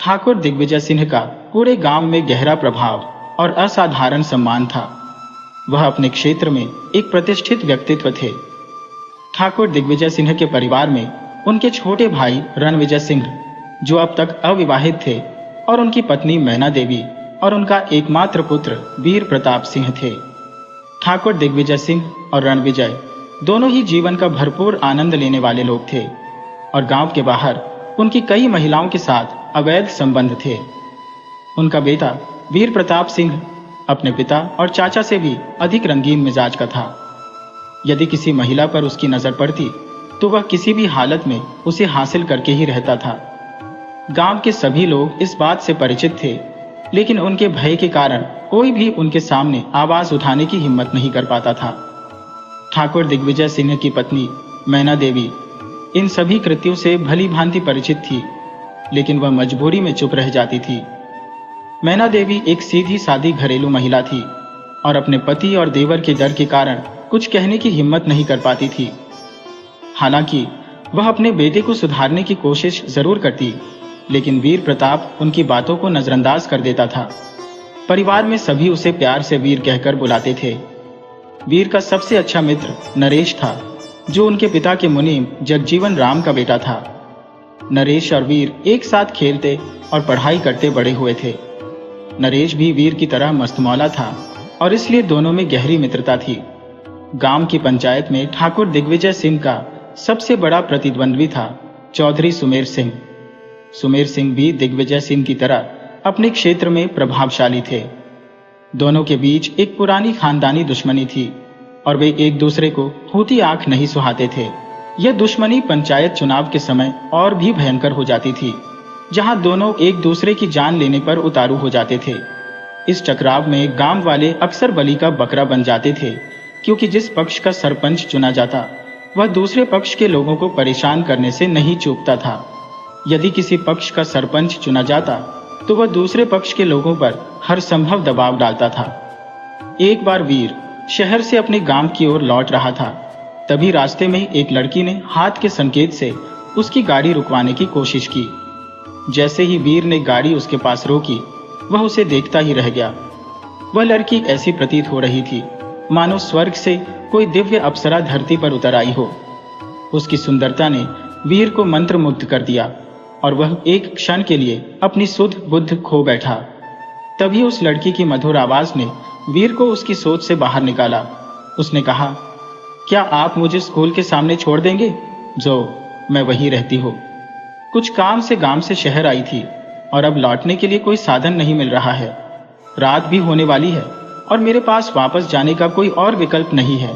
ठाकुर दिग्विजय सिंह का पूरे गांव में गहरा प्रभाव और असाधारण सम्मान था। वह अपने क्षेत्र में एक प्रतिष्ठित व्यक्तित्व थे। ठाकुर दिग्विजय सिंह के परिवार में उनके छोटे भाई रणविजय सिंह, जो अब तक अविवाहित थे, और उनकी पत्नी मैना देवी और उनका एकमात्र पुत्र वीर प्रताप सिंह थे। ठाकुर दिग्विजय सिंह और रणविजय दोनों ही जीवन का भरपूर आनंद लेने वाले लोग थे और गांव के बाहर उनकी कई महिलाओं के साथ अवैध संबंध थे। उनका बेटा वीर प्रताप सिंह अपने पिता और चाचा से भी अधिक रंगीन मिजाज का था। यदि किसी महिला पर उसकी नजर पड़ती तो वह किसी भी हालत में उसे हासिल करके ही रहता था। गांव के सभी लोग इस बात से परिचित थे, लेकिन उनके भय के कारण कोई भी उनके सामने आवाज उठाने की हिम्मत नहीं कर पाता था। ठाकुर दिग्विजय सिंह की पत्नी मैना देवी इन सभी कृत्यों से भली भांति परिचित थी, लेकिन वह मजबूरी में चुप रह जाती थी। मैना देवी एक सीधी सादी घरेलू महिला थी और अपने पति और देवर के डर के कारण कुछ कहने की हिम्मत नहीं कर पाती थी। हालांकि वह अपने बेटे को सुधारने की कोशिश जरूर करती, लेकिन वीर प्रताप उनकी बातों को नजरअंदाज कर देता था। परिवार में सभी उसे प्यार से वीर कहकर बुलाते थे। वीर का सबसे अच्छा मित्र नरेश था, जो उनके पिता के मुनीम जगजीवन राम का बेटा था। नरेश और वीर एक साथ खेलते और पढ़ाई करते बड़े हुए थे। नरेश भी वीर की तरह मस्तमौला था और इसलिए दोनों में गहरी मित्रता थी। गांव की पंचायत में ठाकुर दिग्विजय सिंह का सबसे बड़ा प्रतिद्वंद्वी था चौधरी सुमेर सिंह। सुमेर सिंह भी दिग्विजय सिंह की तरह अपने क्षेत्र में प्रभावशाली थे। दोनों के बीच एक पुरानी खानदानी दुश्मनी थी और वे एक दूसरे को फूटी आंख नहीं सुहाते थे। यह दुश्मनी पंचायत चुनाव के समय और भी भयंकर हो जाती थी, जहां दोनों एक दूसरे की जान लेने पर उतारू हो जाते थे। इस टकराव में गांव वाले अक्सर बलि का बकरा बन जाते थे, क्योंकि जिस पक्ष का सरपंच चुना जाता वह दूसरे पक्ष के लोगों को परेशान करने से नहीं चूकता था। यदि किसी पक्ष का सरपंच चुना जाता तो वह दूसरे पक्ष के लोगों पर हर संभव दबाव डालता था। एक बार वीर शहर से अपने गांव की ओर लौट रहा था, तभी रास्ते में एक लड़की ने हाथ के संकेत से उसकी गाड़ी रुकवाने की कोशिश की। जैसे ही वीर ने गाड़ी उसके पास रोकी, वह उसे देखता ही रह गया। वह लड़की ऐसी प्रतीत हो रही थी मानो स्वर्ग से कोई दिव्य अप्सरा धरती पर उतर आई हो। उसकी सुंदरता ने वीर को मंत्रमुग्ध कर दिया और वह एक क्षण के लिए अपनी सुध बुद्ध खो बैठा। तभी उस लड़की की मधुर आवाज ने वीर को उसकी सोच से बाहर निकाला। उसने कहा, क्या आप मुझे स्कूल के सामने छोड़ देंगे जो मैं वहीं रहती हूँ? कुछ काम से गांव से शहर आई थी और अब लौटने के लिए कोई साधन नहीं मिल रहा है। रात भी होने वाली है और मेरे पास वापस जाने का कोई और विकल्प नहीं है।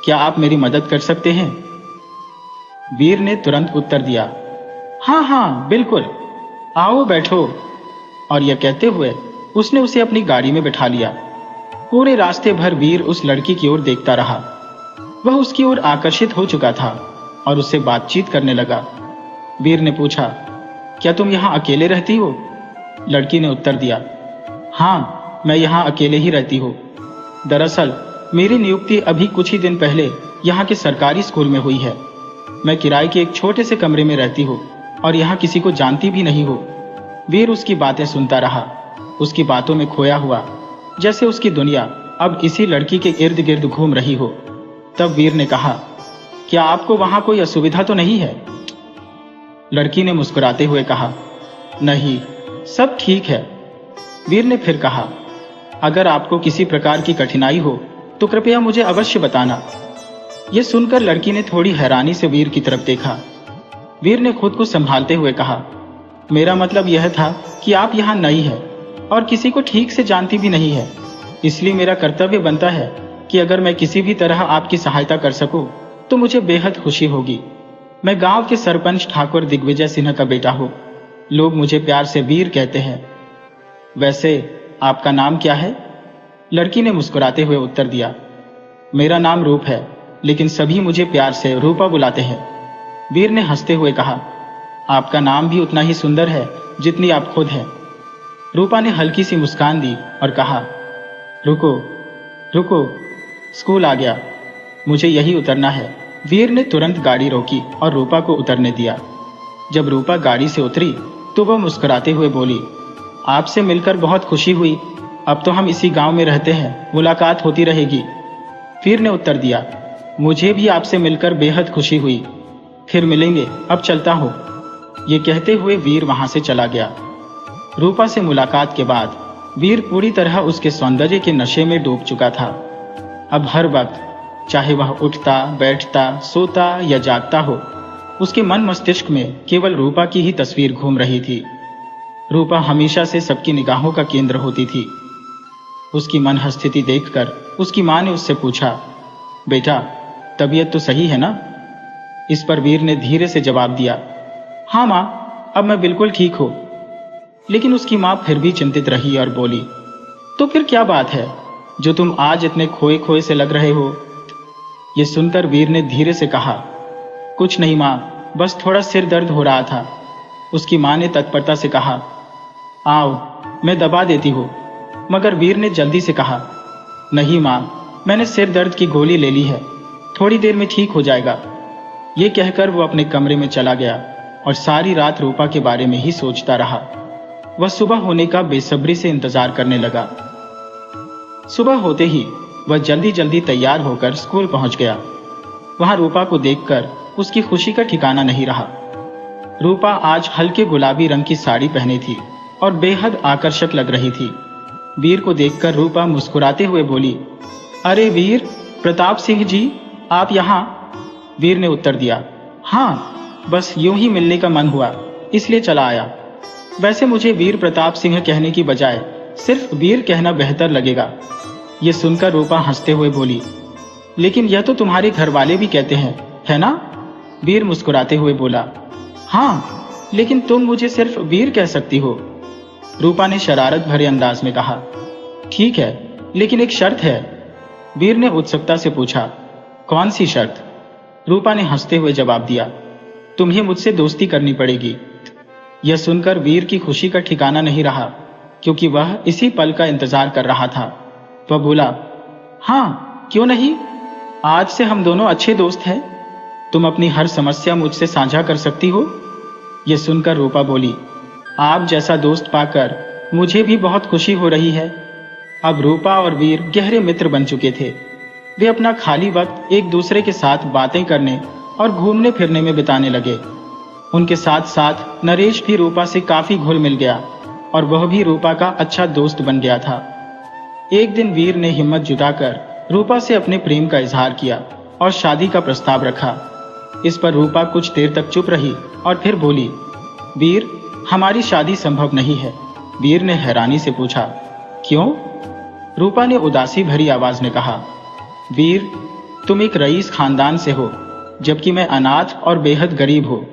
क्या आप मेरी मदद कर सकते हैं? वीर ने तुरंत उत्तर दिया, हाँ हाँ बिल्कुल, आओ बैठो। और यह कहते हुए उसने उसे अपनी गाड़ी में बिठा लिया। पूरे रास्ते भर वीर उस लड़की की ओर देखता रहा। वह उसकी ओर आकर्षित हो चुका था और उससे बातचीत करने लगा। वीर ने पूछा, क्या तुम यहाँ अकेले रहती हो? लड़की ने उत्तर दिया, हाँ मैं यहाँ अकेले ही रहती हूँ। दरअसल मेरी नियुक्ति अभी कुछ ही दिन पहले यहाँ के सरकारी स्कूल में हुई है। मैं किराए के एक छोटे से कमरे में रहती हूँ और यहाँ किसी को जानती भी नहीं हूँ। वीर उसकी बातें सुनता रहा, उसकी बातों में खोया हुआ, जैसे उसकी दुनिया अब इसी लड़की के इर्द गिर्द घूम रही हो। तब वीर ने कहा, क्या आपको वहां कोई असुविधा तो नहीं है? लड़की ने मुस्कुराते हुए कहा, नहीं, सब ठीक है। वीर ने फिर कहा, अगर आपको किसी प्रकार की कठिनाई हो तो कृपया मुझे अवश्य बताना। यह सुनकर लड़की ने थोड़ी हैरानी से वीर की तरफ देखा। वीर ने खुद को संभालते हुए कहा, मेरा मतलब यह था कि आप यहाँ नई है और किसी को ठीक से जानती भी नहीं है, इसलिए मेरा कर्तव्य बनता है कि अगर मैं किसी भी तरह आपकी सहायता कर सकूं तो मुझे बेहद खुशी होगी। मैं गांव के सरपंच ठाकुर दिग्विजय सिंह का बेटा हूँ। लोग मुझे प्यार से वीर कहते हैं। वैसे आपका नाम क्या है? लड़की ने मुस्कुराते हुए उत्तर दिया, मेरा नाम रूप है, लेकिन सभी मुझे प्यार से रूपा बुलाते हैं। वीर ने हंसते हुए कहा, आपका नाम भी उतना ही सुंदर है जितनी आप खुद हैं। रूपा ने हल्की सी मुस्कान दी और कहा, रुको रुको, स्कूल आ गया, मुझे यही उतरना है। वीर ने तुरंत गाड़ी रोकी और रूपा को उतरने दिया। जब रूपा गाड़ी से उतरी तो वह मुस्कुराते हुए बोली, आपसे मिलकर बहुत खुशी हुई। अब तो हम इसी गांव में रहते हैं, मुलाकात होती रहेगी। वीर ने उत्तर दिया, मुझे भी आपसे मिलकर बेहद खुशी हुई। फिर मिलेंगे, अब चलता हूँ। ये कहते हुए वीर वहां से चला गया। रूपा से मुलाकात के बाद वीर पूरी तरह उसके सौंदर्य के नशे में डूब चुका था। अब हर वक्त, चाहे वह उठता, बैठता, सोता या जागता हो, उसके मन मस्तिष्क में केवल रूपा की ही तस्वीर घूम रही थी। रूपा हमेशा से सबकी निगाहों का केंद्र होती थी। उसकी मन स्थिति देखकर उसकी मां ने उससे पूछा, बेटा, तबीयत तो सही है ना? इस पर वीर ने धीरे से जवाब दिया, हाँ मां, अब मैं बिल्कुल ठीक हूं। लेकिन उसकी मां फिर भी चिंतित रही और बोली, तो फिर क्या बात है जो तुम आज इतने खोए खोए से लग रहे हो? यह सुनकर वीर ने धीरे से कहा, कुछ नहीं मां, बस थोड़ा सिर दर्द हो रहा था। उसकी मां ने तत्परता से कहा, आओ मैं दबा देती हूँ। मगर वीर ने जल्दी से कहा, नहीं मां, मैंने सिर दर्द की गोली ले ली है, थोड़ी देर में ठीक हो जाएगा। ये कहकर वो अपने कमरे में चला गया और सारी रात रूपा के बारे में ही सोचता रहा। वह सुबह होने का बेसब्री से इंतजार करने लगा। सुबह होते ही वह जल्दी जल्दी तैयार होकर स्कूल पहुंच गया। वहां रूपा को देखकर उसकी खुशी का ठिकाना नहीं रहा। रूपा आज हल्के गुलाबी रंग की साड़ी पहनी थी और बेहद आकर्षक लग रही थी। वीर को देखकर रूपा मुस्कुराते हुए बोली, अरे वीर, प्रताप सिंह जी, आप यहाँ? वीर ने उत्तर दिया, हाँ, बस यूं ही मिलने का मन हुआ, इसलिए चला आया। वैसे मुझे वीर प्रताप सिंह कहने की बजाय सिर्फ वीर कहना बेहतर लगेगा। ये सुनकर रूपा हंसते हुए बोली, लेकिन यह तो तुम्हारे घर वाले भी कहते हैं, है ना? वीर मुस्कुराते हुए बोला, हाँ, लेकिन तुम मुझे सिर्फ वीर कह सकती हो। रूपा ने शरारत भरे अंदाज में कहा, ठीक है, लेकिन एक शर्त है। वीर ने उत्सुकता से पूछा, कौन सी शर्त? रूपा ने हंसते हुए जवाब दिया, तुम्हें मुझसे दोस्ती करनी पड़ेगी। यह सुनकर वीर की खुशी का ठिकाना नहीं रहा, क्योंकि वह इसी पल का इंतजार कर रहा था। वह बोला, हाँ, क्यों नहीं, आज से हम दोनों अच्छे दोस्त हैं। तुम अपनी हर समस्या मुझसे साझा कर सकती हो। यह सुनकर रूपा बोली, आप जैसा दोस्त पाकर मुझे भी बहुत खुशी हो रही है। अब रूपा और वीर गहरे मित्र बन चुके थे। वे अपना खाली वक्त एक दूसरे के साथ बातें करने और घूमने फिरने में बिताने लगे। उनके साथ साथ नरेश भी रूपा से काफी घुल मिल गया और वह भी रूपा का अच्छा दोस्त बन गया था। एक दिन वीर ने हिम्मत जुटाकर रूपा से अपने प्रेम का इजहार किया और शादी का प्रस्ताव रखा। इस पर रूपा कुछ देर तक चुप रही और फिर बोली, वीर, हमारी शादी संभव नहीं है। वीर ने हैरानी से पूछा, क्यों? रूपा ने उदासी भरी आवाज में कहा, वीर, तुम एक रईस खानदान से हो, जबकि मैं अनाथ और बेहद गरीब हूँ।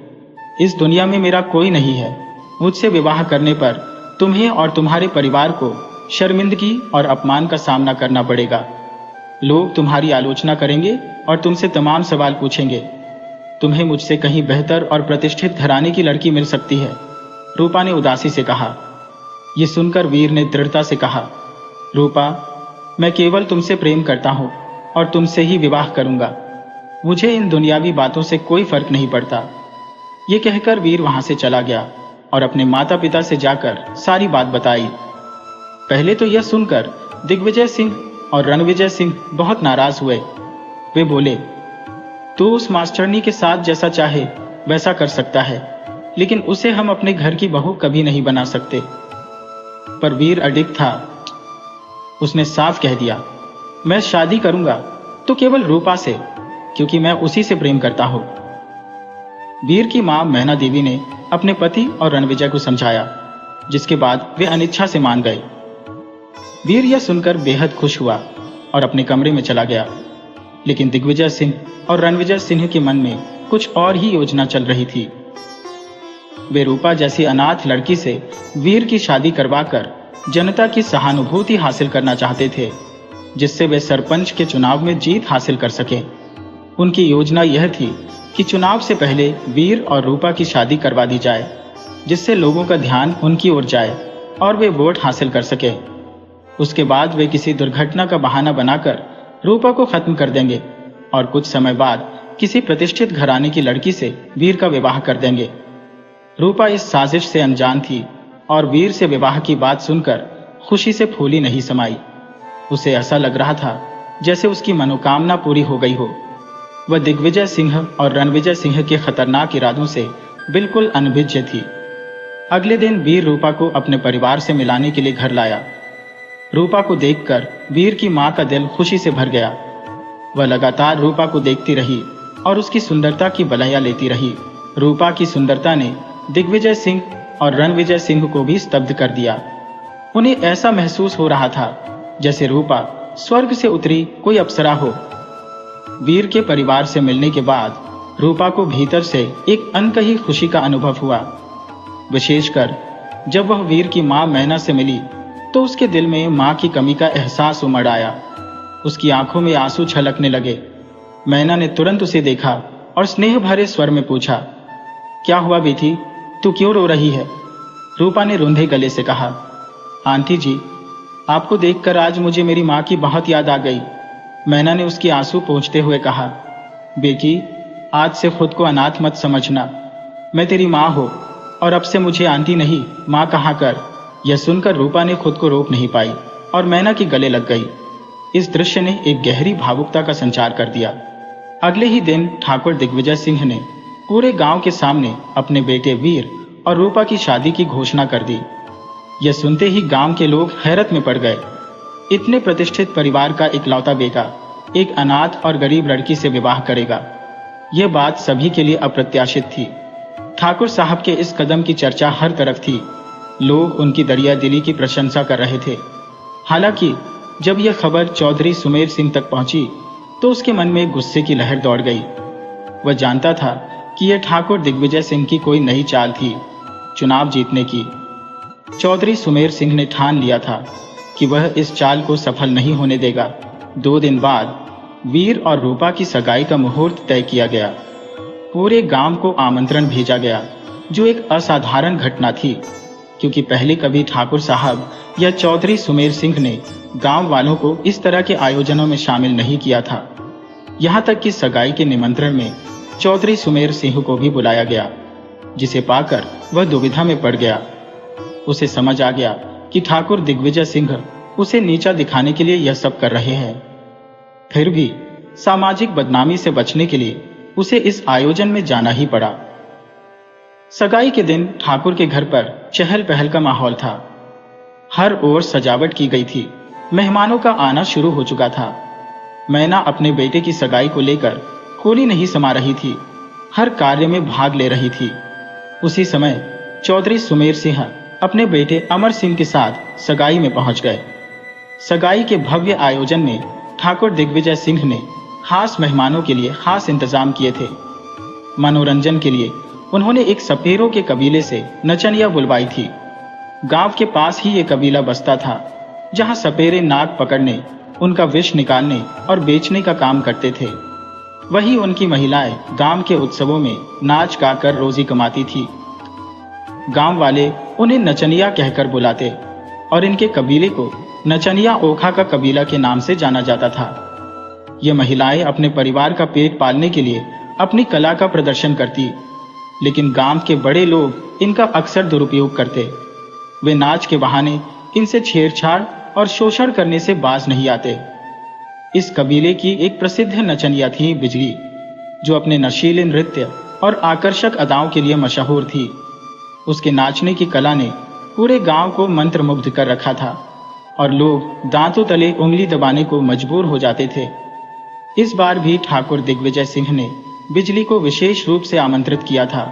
इस दुनिया में मेरा कोई नहीं है। मुझसे विवाह करने पर तुम्हें और तुम्हारे परिवार को शर्मिंदगी और अपमान का सामना करना पड़ेगा। लोग तुम्हारी आलोचना करेंगे और तुमसे तमाम सवाल पूछेंगे। तुम्हें मुझसे कहीं बेहतर और प्रतिष्ठित घराने की लड़की मिल सकती है। रूपा ने उदासी से कहा। यह सुनकर वीर ने दृढ़ता से कहा, रूपा, मैं केवल तुमसे प्रेम करता हूँ और तुमसे ही विवाह करूंगा। मुझे इन दुनियावी बातों से कोई फर्क नहीं पड़ता। ये कहकर वीर वहां से चला गया और अपने माता पिता से जाकर सारी बात बताई। पहले तो यह सुनकर दिग्विजय सिंह और रणविजय सिंह बहुत नाराज हुए। वे बोले, तू उस मास्टरनी के साथ जैसा चाहे वैसा कर सकता है, लेकिन उसे हम अपने घर की बहू कभी नहीं बना सकते। पर वीर अडिग था। उसने साफ कह दिया, मैं शादी करूंगा तो केवल रूपा से, क्योंकि मैं उसी से प्रेम करता हूं। वीर की मां मैना देवी ने अपने पति और रणविजय को समझाया, जिसके बाद वे अनिच्छा से मान गए। वीर यह सुनकर बेहद खुश हुआ और अपने कमरे में चला गया। लेकिन दिग्विजय सिंह और रणविजय सिंह के मन में कुछ और ही योजना चल रही थी। वे रूपा जैसी अनाथ लड़की से वीर की शादी करवाकर जनता की सहानुभूति हासिल करना चाहते थे, जिससे वे सरपंच के चुनाव में जीत हासिल कर सकें। उनकी योजना यह थी कि चुनाव से पहले वीर और रूपा की शादी करवा दी जाए, जिससे लोगों का ध्यान उनकी ओर जाए और वे वोट हासिल कर सके। उसके बाद वे किसी दुर्घटना का बहाना बनाकर रूपा को खत्म कर देंगे और कुछ समय बाद किसी प्रतिष्ठित घराने की लड़की से वीर का विवाह कर देंगे। रूपा इस साजिश से अनजान थी और वीर से विवाह की बात सुनकर खुशी से फूली नहीं समाई। उसे ऐसा लग रहा था जैसे उसकी मनोकामना पूरी हो गई हो। वह दिग्विजय सिंह और रणविजय सिंह के खतरनाक इरादों से बिल्कुल अनभिज्ञ थी। अगले दिन वीर रूपा को अपने परिवार से मिलाने के लिए घर लाया। रूपा को देखकर वीर की मां का दिल खुशी से भर गया। वह लगातार रूपा को देखती रही और उसकी सुंदरता की बलैया लेती रही। रूपा की सुंदरता ने दिग्विजय सिंह और रणविजय सिंह को भी स्तब्ध कर दिया। उन्हें ऐसा महसूस हो रहा था जैसे रूपा स्वर्ग से उतरी कोई अप्सरा हो। वीर के परिवार से मिलने के बाद रूपा को भीतर से एक अनकही खुशी का अनुभव हुआ। विशेषकर जब वह वीर की मां मैना से मिली तो उसके दिल में मां की कमी का एहसास उमड़ आया। उसकी आंखों में आंसू छलकने लगे। मैना ने तुरंत उसे देखा और स्नेह भरे स्वर में पूछा, क्या हुआ बेटी, तू क्यों रो रही है? रूपा ने रुंधे गले से कहा, आंटी जी, आपको देखकर आज मुझे मेरी मां की बहुत याद आ गई। मैना ने उसकी आंसू पोंछते हुए कहा, बेटी, आज से खुद को अनाथ मत समझना। मैं तेरी मां हूं और अब से मुझे आंटी नहीं मां कहा कर। यह सुनकर रूपा ने खुद को रोक नहीं पाई और मैना के गले लग गई। इस दृश्य ने एक गहरी भावुकता का संचार कर दिया। अगले ही दिन ठाकुर दिग्विजय सिंह ने पूरे गांव के सामने अपने बेटे वीर और रूपा की शादी की घोषणा कर दी। यह सुनते ही गांव के लोग हैरत में पड़ गए। इतने प्रतिष्ठित परिवार का इकलौता बेटा एक अनाथ और गरीब लड़की से विवाह करेगा, यह बात सभी के लिए अप्रत्याशित थी। ठाकुर साहब के इस कदम की चर्चा हर तरफ थी। लोग उनकी दरिया दिली की प्रशंसा कर रहे थे। हालांकि जब यह खबर चौधरी सुमेर सिंह तक पहुंची तो उसके मन में गुस्से की लहर दौड़ गई। वह जानता था कि यह ठाकुर दिग्विजय सिंह की कोई नई चाल थी चुनाव जीतने की। चौधरी सुमेर सिंह ने ठान लिया था कि वह इस चाल को सफल नहीं होने देगा। 2 दिन बाद वीर और रूपा की सगाई का मुहूर्त तय किया गया। पूरे गांव को आमंत्रण भेजा गया, जो एक असाधारण घटना थी, क्योंकि पहले कभी ठाकुर साहब या चौधरी सुमेर सिंह ने गांव वालों को इस तरह के आयोजनों में शामिल नहीं किया था। यहां तक कि सगाई के निमंत्रण में चौधरी सुमेर सिंह को भी बुलाया गया, जिसे पाकर वह दुविधा में पड़ गया। उसे समझ आ गया कि ठाकुर दिग्विजय सिंह उसे नीचा दिखाने के लिए यह सब कर रहे हैं। फिर भी सामाजिक बदनामी से बचने के लिए उसे इस आयोजन में जाना ही पड़ा। सगाई के दिन ठाकुर के घर पर चहल पहल का माहौल था। हर ओर सजावट की गई थी। मेहमानों का आना शुरू हो चुका था। मैना अपने बेटे की सगाई को लेकर खोली नहीं समा रही थी, हर कार्य में भाग ले रही थी। उसी समय चौधरी सुमेर सिंह अपने बेटे अमर सिंह के साथ सगाई में पहुंच गए। सगाई के भव्य आयोजन में ठाकुर दिग्विजय सिंह ने खास मेहमानों के लिए खास इंतजाम किए थे। मनोरंजन के लिए उन्होंने एक सपेरों के कबीले से नचनिया बुलवाई थी। गांव के पास ही ये कबीला बसता था, जहां सपेरे नाग पकड़ने, उनका विष निकालने और बेचने का काम करते थे। वही उनकी महिलाएं गांव के उत्सवों में नाच गाकर रोजी कमाती थी। गांव वाले उन्हें नचनिया कहकर बुलाते और इनके कबीले को नचनिया ओखा का कबीला के नाम से जाना जाता था। ये महिलाएं अपने परिवार का पेट पालने के लिए अपनी कला का प्रदर्शन करती, लेकिन गांव के बड़े लोग इनका अक्सर दुरुपयोग करते। वे नाच के बहाने इनसे छेड़छाड़ और शोषण करने से बाज नहीं आते। इस कबीले की एक प्रसिद्ध नचनिया थी बिजली, जो अपने नशीले नृत्य और आकर्षक अदाओं के लिए मशहूर थी। उसके नाचने की कला ने पूरे गांव को मंत्रमुग्ध कर रखा था और लोग दांतों तले उंगली दबाने को मजबूर हो जाते थे। इस बार भी ठाकुर दिग्विजय सिंह ने बिजली को विशेष रूप से आमंत्रित किया था।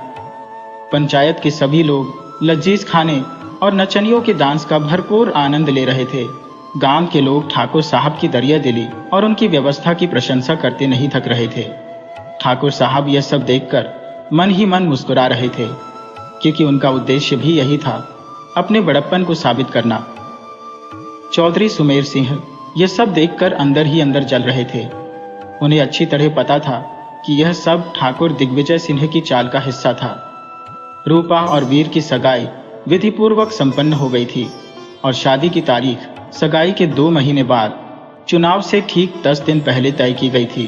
पंचायत के सभी लोग लजीज खाने और नचनियों के डांस का भरपूर आनंद ले रहे थे। गांव के लोग ठाकुर साहब की दरिया दिली और उनकी व्यवस्था की प्रशंसा करते नहीं थक रहे थे। ठाकुर साहब यह सब देखकर मन ही मन मुस्कुरा रहे थे, क्योंकि उनका उद्देश्य भी यही था, अपने बड़प्पन को साबित करना। चौधरी सुमेर सिंह यह सब देखकर अंदर ही अंदर जल रहे थे। उन्हें अच्छी तरह पता था कि यह सब ठाकुर दिग्विजय सिंह की चाल का हिस्सा था। रूपा और वीर की सगाई विधिपूर्वक संपन्न हो गई थी और शादी की तारीख सगाई के 2 महीने बाद चुनाव से ठीक 10 दिन पहले तय की गई थी।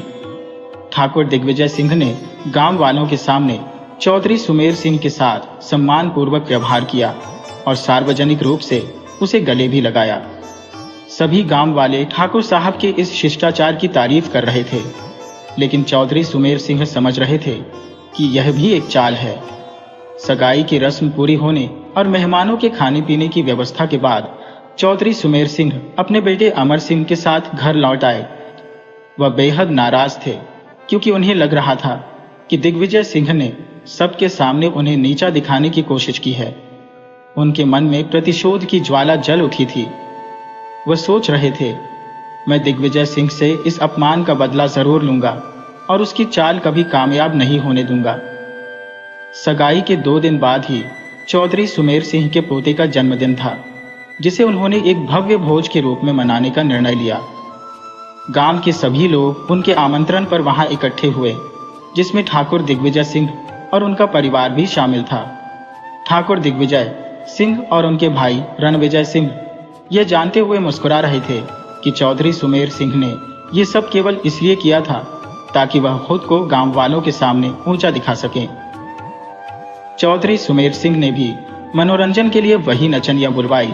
ठाकुर दिग्विजय सिंह ने गांव वालों के सामने चौधरी सुमेर सिंह के साथ सम्मान पूर्वक व्यवहार किया और सार्वजनिक रूप से उसे गले भी लगाया। सभी गांव वाले ठाकुर साहब के इस शिष्टाचार की तारीफ कर रहे थे, लेकिन चौधरी सुमेर सिंह समझ रहे थे कि यह भी एक चाल है। सगाई की रस्म पूरी होने और मेहमानों के खाने पीने की व्यवस्था के बाद चौधरी सुमेर सिंह अपने बेटे अमर सिंह के साथ घर लौट आए। वह बेहद नाराज थे, क्योंकि उन्हें लग रहा था कि दिग्विजय सिंह ने सबके सामने उन्हें नीचा दिखाने की कोशिश की है। उनके मन में प्रतिशोध की ज्वाला जल उठी थी। वह सोच रहे थे, मैं दिग्विजय सिंह से इस अपमान का बदला जरूर लूंगा और उसकी चाल कभी कामयाब नहीं होने दूंगा। सगाई के 2 दिन बाद ही चौधरी सुमेर सिंह के पोते का जन्मदिन था, जिसे उन्होंने एक भव्य भोज के रूप में मनाने का निर्णय लिया। गांव के सभी लोग उनके आमंत्रण पर वहां इकट्ठे हुए, जिसमें ठाकुर दिग्विजय सिंह और उनका परिवार भी शामिल था। ठाकुर दिग्विजय सिंह और उनके भाई रणविजय सिंह यह जानते हुए मुस्कुरा रहे थे कि चौधरी सुमेर सिंह ने यह सब केवल इसलिए किया था ताकि वह खुद को गांव वालों के सामने ऊंचा दिखा सकें। चौधरी सुमेर सिंह ने भी मनोरंजन के लिए वही नचनिया बुलवाई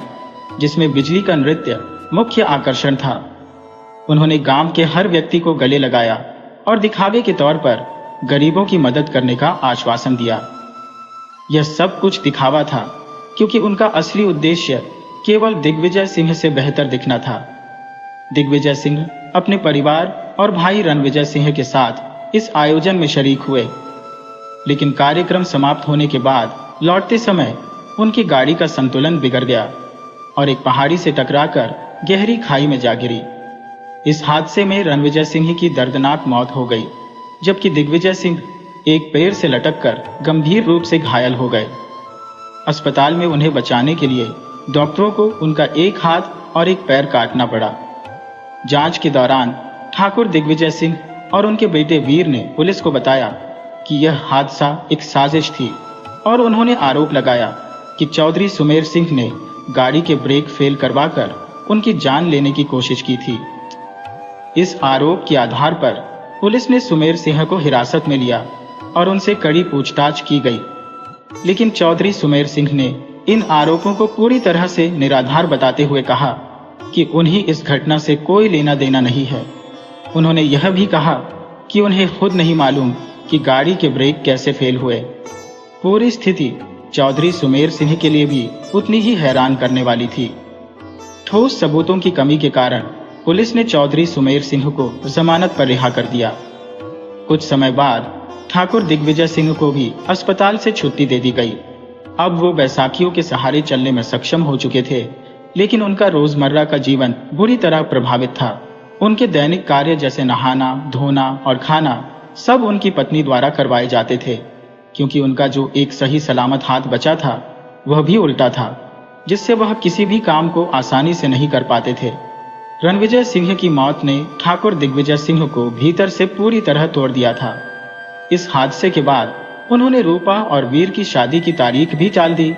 जिसमें बिजली का नृत्य मुख्य आकर्षण था। उन्होंने गांव के हर व्यक्ति को गले लगाया और दिखावे के तौर पर गरीबों की मदद करने का आश्वासन दिया। यह सब कुछ दिखावा था, क्योंकि उनका असली उद्देश्य केवल दिग्विजय सिंह से बेहतर दिखना था। दिग्विजय सिंह अपने परिवार और भाई रणविजय सिंह के साथ इस आयोजन में शरीक हुए, लेकिन कार्यक्रम समाप्त होने के बाद लौटते समय उनकी गाड़ी का संतुलन बिगड़ गया और एक पहाड़ी से टकराकर गहरी खाई में जा गिरी। इस हादसे में रणविजय सिंह की दर्दनाक मौत हो गई, जबकि दिग्विजय सिंह एक पेड़ से लटककर गंभीर रूप से घायल हो गए। अस्पताल में उन्हें बचाने के लिए डॉक्टरों को उनका एक हाथ और एक पैर काटना पड़ा। जांच के दौरान ठाकुर दिग्विजय सिंह और उनके बेटे वीर ने पुलिस को बताया कि यह हादसा एक साजिश थी और उन्होंने आरोप लगाया कि चौधरी सुमेर सिंह ने गाड़ी के ब्रेक फेल करवाकर उनकी जान लेने की कोशिश की थी। इस आरोप के आधार पर पुलिस ने सुमेर सिंह को हिरासत में लिया और उनसे कड़ी पूछताछ की गई, लेकिन चौधरी सुमेर सिंह ने इन आरोपों को पूरी तरह से निराधार बताते हुए कहा कि उन्हें इस घटना से कोई लेना देना नहीं है। उन्होंने यह भी कहा कि उन्हें खुद नहीं मालूम कि गाड़ी के ब्रेक कैसे फेल हुए। पूरी स्थिति चौधरी सुमेर सिंह के लिए भी उतनी ही हैरान करने वाली थी। ठोस सबूतों की कमी के कारण पुलिस ने चौधरी सुमेर सिंह को जमानत पर रिहा कर दिया। कुछ समय बाद ठाकुर दिग्विजय सिंह को भी अस्पताल से छुट्टी दे दी गई। अब वो बैसाखियों के सहारे चलने में सक्षम हो चुके थे, लेकिन उनका रोजमर्रा का जीवन बुरी तरह प्रभावित था। उनके दैनिक कार्य जैसे नहाना, धोना और खाना सब उनकी पत्नी द्वारा करवाए जाते थे, क्योंकि उनका जो एक सही सलामत हाथ बचा था वह भी उल्टा था, जिससे वह किसी भी काम को आसानी से नहीं कर पाते थे। रणविजय सिंह की मौत ने ठाकुर दिग्विजय सिंह को भीतर से पूरी तरह तोड़ दिया था। इस हादसे के बाद उन्होंने रूपा और वीर की शादी की तारीख भी टाल दी।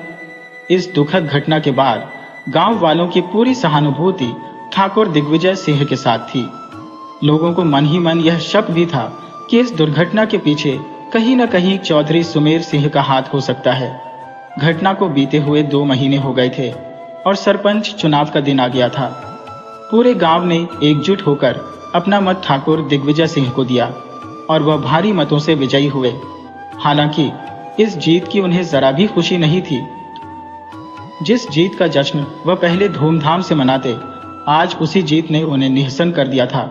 इस दुखद घटना के बाद गांव वालों की पूरी सहानुभूति ठाकुर दिग्विजय सिंह के साथ थी। लोगों को मन ही मन यह शक भी था कि इस दुर्घटना के पीछे कहीं न कहीं चौधरी सुमेर सिंह का हाथ हो सकता है। घटना को बीते हुए 2 महीने हो गए थे और सरपंच चुनाव का दिन आ गया था। पूरे गांव ने एकजुट होकर अपना मत ठाकुर दिग्विजय सिंह को दिया और वह भारी मतों से विजयी हुए। हालांकि इस जीत की उन्हें जरा भी खुशी नहीं थी। जिस जीत का जश्न वह पहले धूमधाम से मनाते, आज उसी जीत ने उन्हें निहसन कर दिया था,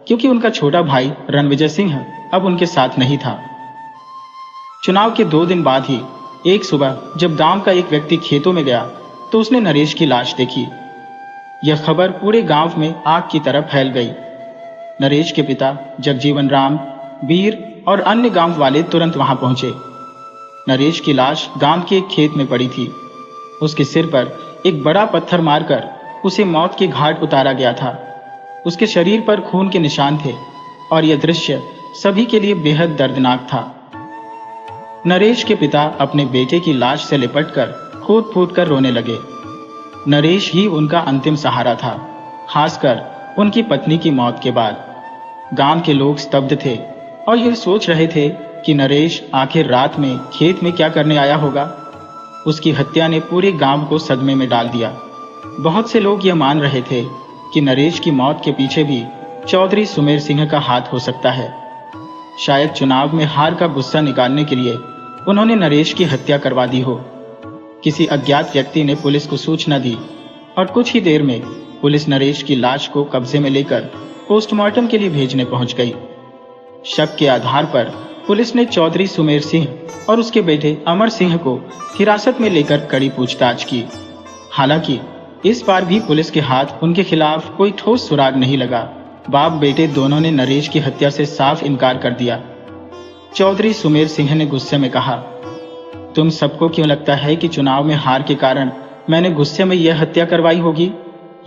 क्योंकि उनका छोटा भाई रणविजय सिंह अब उनके साथ नहीं था। चुनाव के 2 दिन बाद ही एक सुबह जब गांव का एक व्यक्ति खेतों में गया तो उसने नरेश की लाश देखी। यह खबर पूरे गांव में आग की तरह फैल गई। नरेश के पिता जगजीवन राम, वीर और अन्य गांव वाले तुरंत वहां पहुंचे। नरेश की लाश गांव के एक खेत में पड़ी थी। उसके सिर पर एक बड़ा पत्थर मारकर उसे मौत के घाट उतारा गया था। उसके शरीर पर खून के निशान थे और यह दृश्य सभी के लिए बेहद दर्दनाक था। नरेश के पिता अपने बेटे की लाश से लिपटकर कूद फूट कर रोने लगे। नरेश ही उनका अंतिम सहारा था, खासकर उनकी पत्नी की मौत के बाद। गांव के लोग स्तब्ध थे और यह सोच रहे थे कि नरेश आखिर रात में खेत में क्या करने आया होगा। उसकी हत्या ने पूरे गांव को सदमे में डाल दिया। बहुत से लोग यह मान रहे थे कि नरेश की मौत के पीछे भी चौधरी सुमेर सिंह का हाथ हो सकता है। शायद चुनाव में हार का गुस्सा निकालने के लिए उन्होंने नरेश की हत्या करवा दी हो। किसी अज्ञात व्यक्ति ने पुलिस को सूचना दी और कुछ ही देर में पुलिस नरेश की लाश को कब्जे में लेकर पोस्टमार्टम के लिए भेजने पहुंच गई। शक के आधार पर पुलिस ने चौधरी सुमेर सिंह और उसके बेटे अमर सिंह को हिरासत में लेकर कड़ी पूछताछ की। हालांकि इस बार भी पुलिस के हाथ उनके खिलाफ कोई ठोस सुराग नहीं लगा। बाप बेटे दोनों ने नरेश की हत्या से साफ इनकार कर दिया। चौधरी सुमेर सिंह ने गुस्से में कहा, तुम सबको क्यों लगता है कि चुनाव में हार के कारण मैंने गुस्से में यह हत्या करवाई होगी?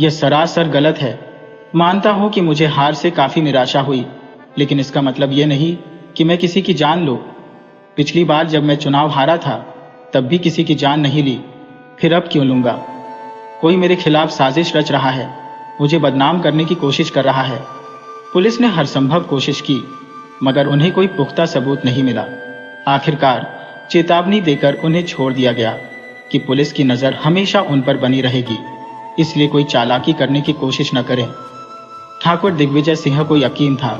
यह सरासर गलत है। मानता हूं कि मुझे हार से काफी निराशा हुई, लेकिन इसका मतलब यह नहीं कि मैं किसी की जान लूं। पिछली बार जब मैं चुनाव हारा था तब भी किसी की जान नहीं ली, फिर अब क्यों लूंगा? कोई मेरे खिलाफ साजिश रच रहा है, मुझे बदनाम करने की कोशिश कर रहा है। पुलिस ने हर संभव कोशिश की, मगर उन्हें कोई पुख्ता सबूत नहीं मिला। आखिरकार चेतावनी देकर उन्हें छोड़ दिया गया कि पुलिस की नजर हमेशा उन पर बनी रहेगी, इसलिए कोई चालाकी करने की कोशिश न करें। ठाकुर दिग्विजय सिंह को यकीन था